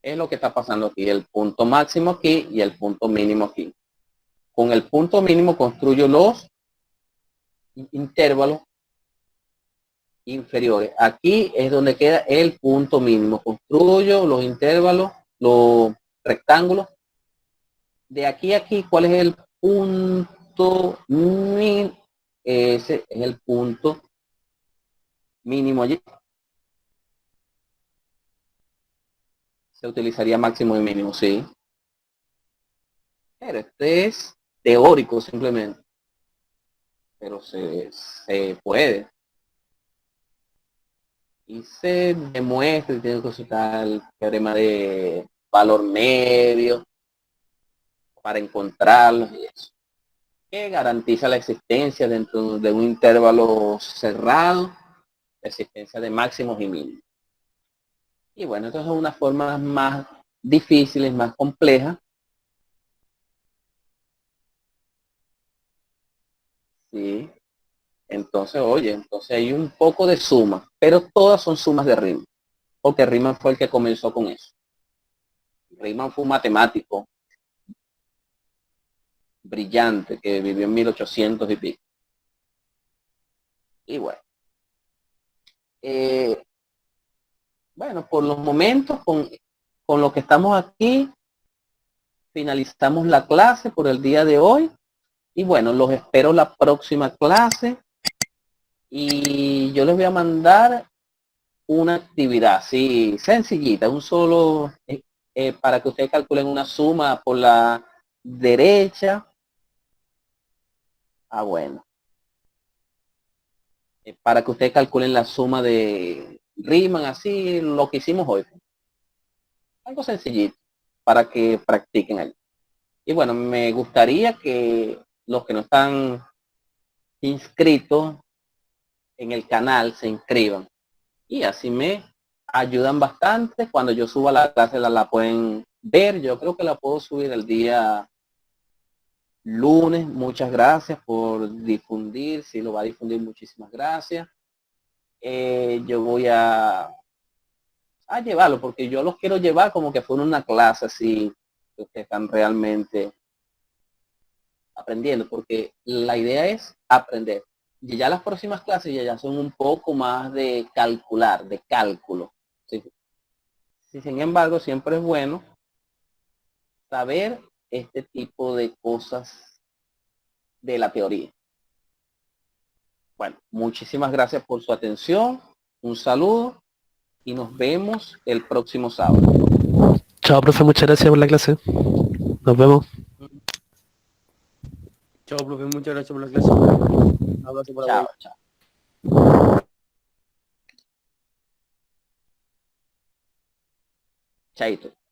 Es lo que está pasando aquí, el punto máximo aquí y el punto mínimo aquí. Con el punto mínimo construyo los intervalos inferiores. Aquí es donde queda el punto mínimo. Construyo los intervalos, los rectángulos. De aquí a aquí, ¿cuál es el punto mínimo? Ese es el punto mínimo allí. Se utilizaría máximo y mínimo, sí. Pero este es teórico simplemente. Pero se puede. Y se demuestra y tiene que consultar el teorema de valor medio para encontrarlos y eso. Que garantiza la existencia dentro de un intervalo cerrado, la existencia de máximos y mínimos. Y bueno, estas son unas formas más difíciles, más complejas. Sí. Entonces, oye, entonces hay un poco de suma, pero todas son sumas de Riemann, porque Riemann fue el que comenzó con eso. Riemann fue un matemático brillante que vivió en 1800 y pico. Y bueno, bueno, por los momentos, con lo que estamos aquí, finalizamos la clase por el día de hoy. Y bueno, los espero la próxima clase. Y yo les voy a mandar una actividad así sencillita, un solo, para que ustedes calculen una suma por la derecha. Ah, bueno. Para que ustedes calculen la suma de Riemann, así lo que hicimos hoy. Algo sencillito para que practiquen ahí. Y bueno, me gustaría que los que no están inscritos en el canal se inscriban. Y así me ayudan bastante. Cuando yo suba la clase la pueden ver. Yo creo que la puedo subir el día lunes. Muchas gracias por difundir. Si lo va a difundir, muchísimas gracias. Yo voy a llevarlo porque yo los quiero llevar como que fuera una clase así que ustedes están realmente aprendiendo, porque la idea es aprender. Y ya las próximas clases ya son un poco más de calcular, de cálculo. ¿Sí? Sí, sin embargo, siempre es bueno saber este tipo de cosas de la teoría. Bueno, muchísimas gracias por su atención. Un saludo y nos vemos el próximo sábado. Chao, profe, muchas gracias por la clase. Nos vemos. Chao, profe, muchas gracias por la clase. Un abrazo para Chao, vos. chao. Chaito.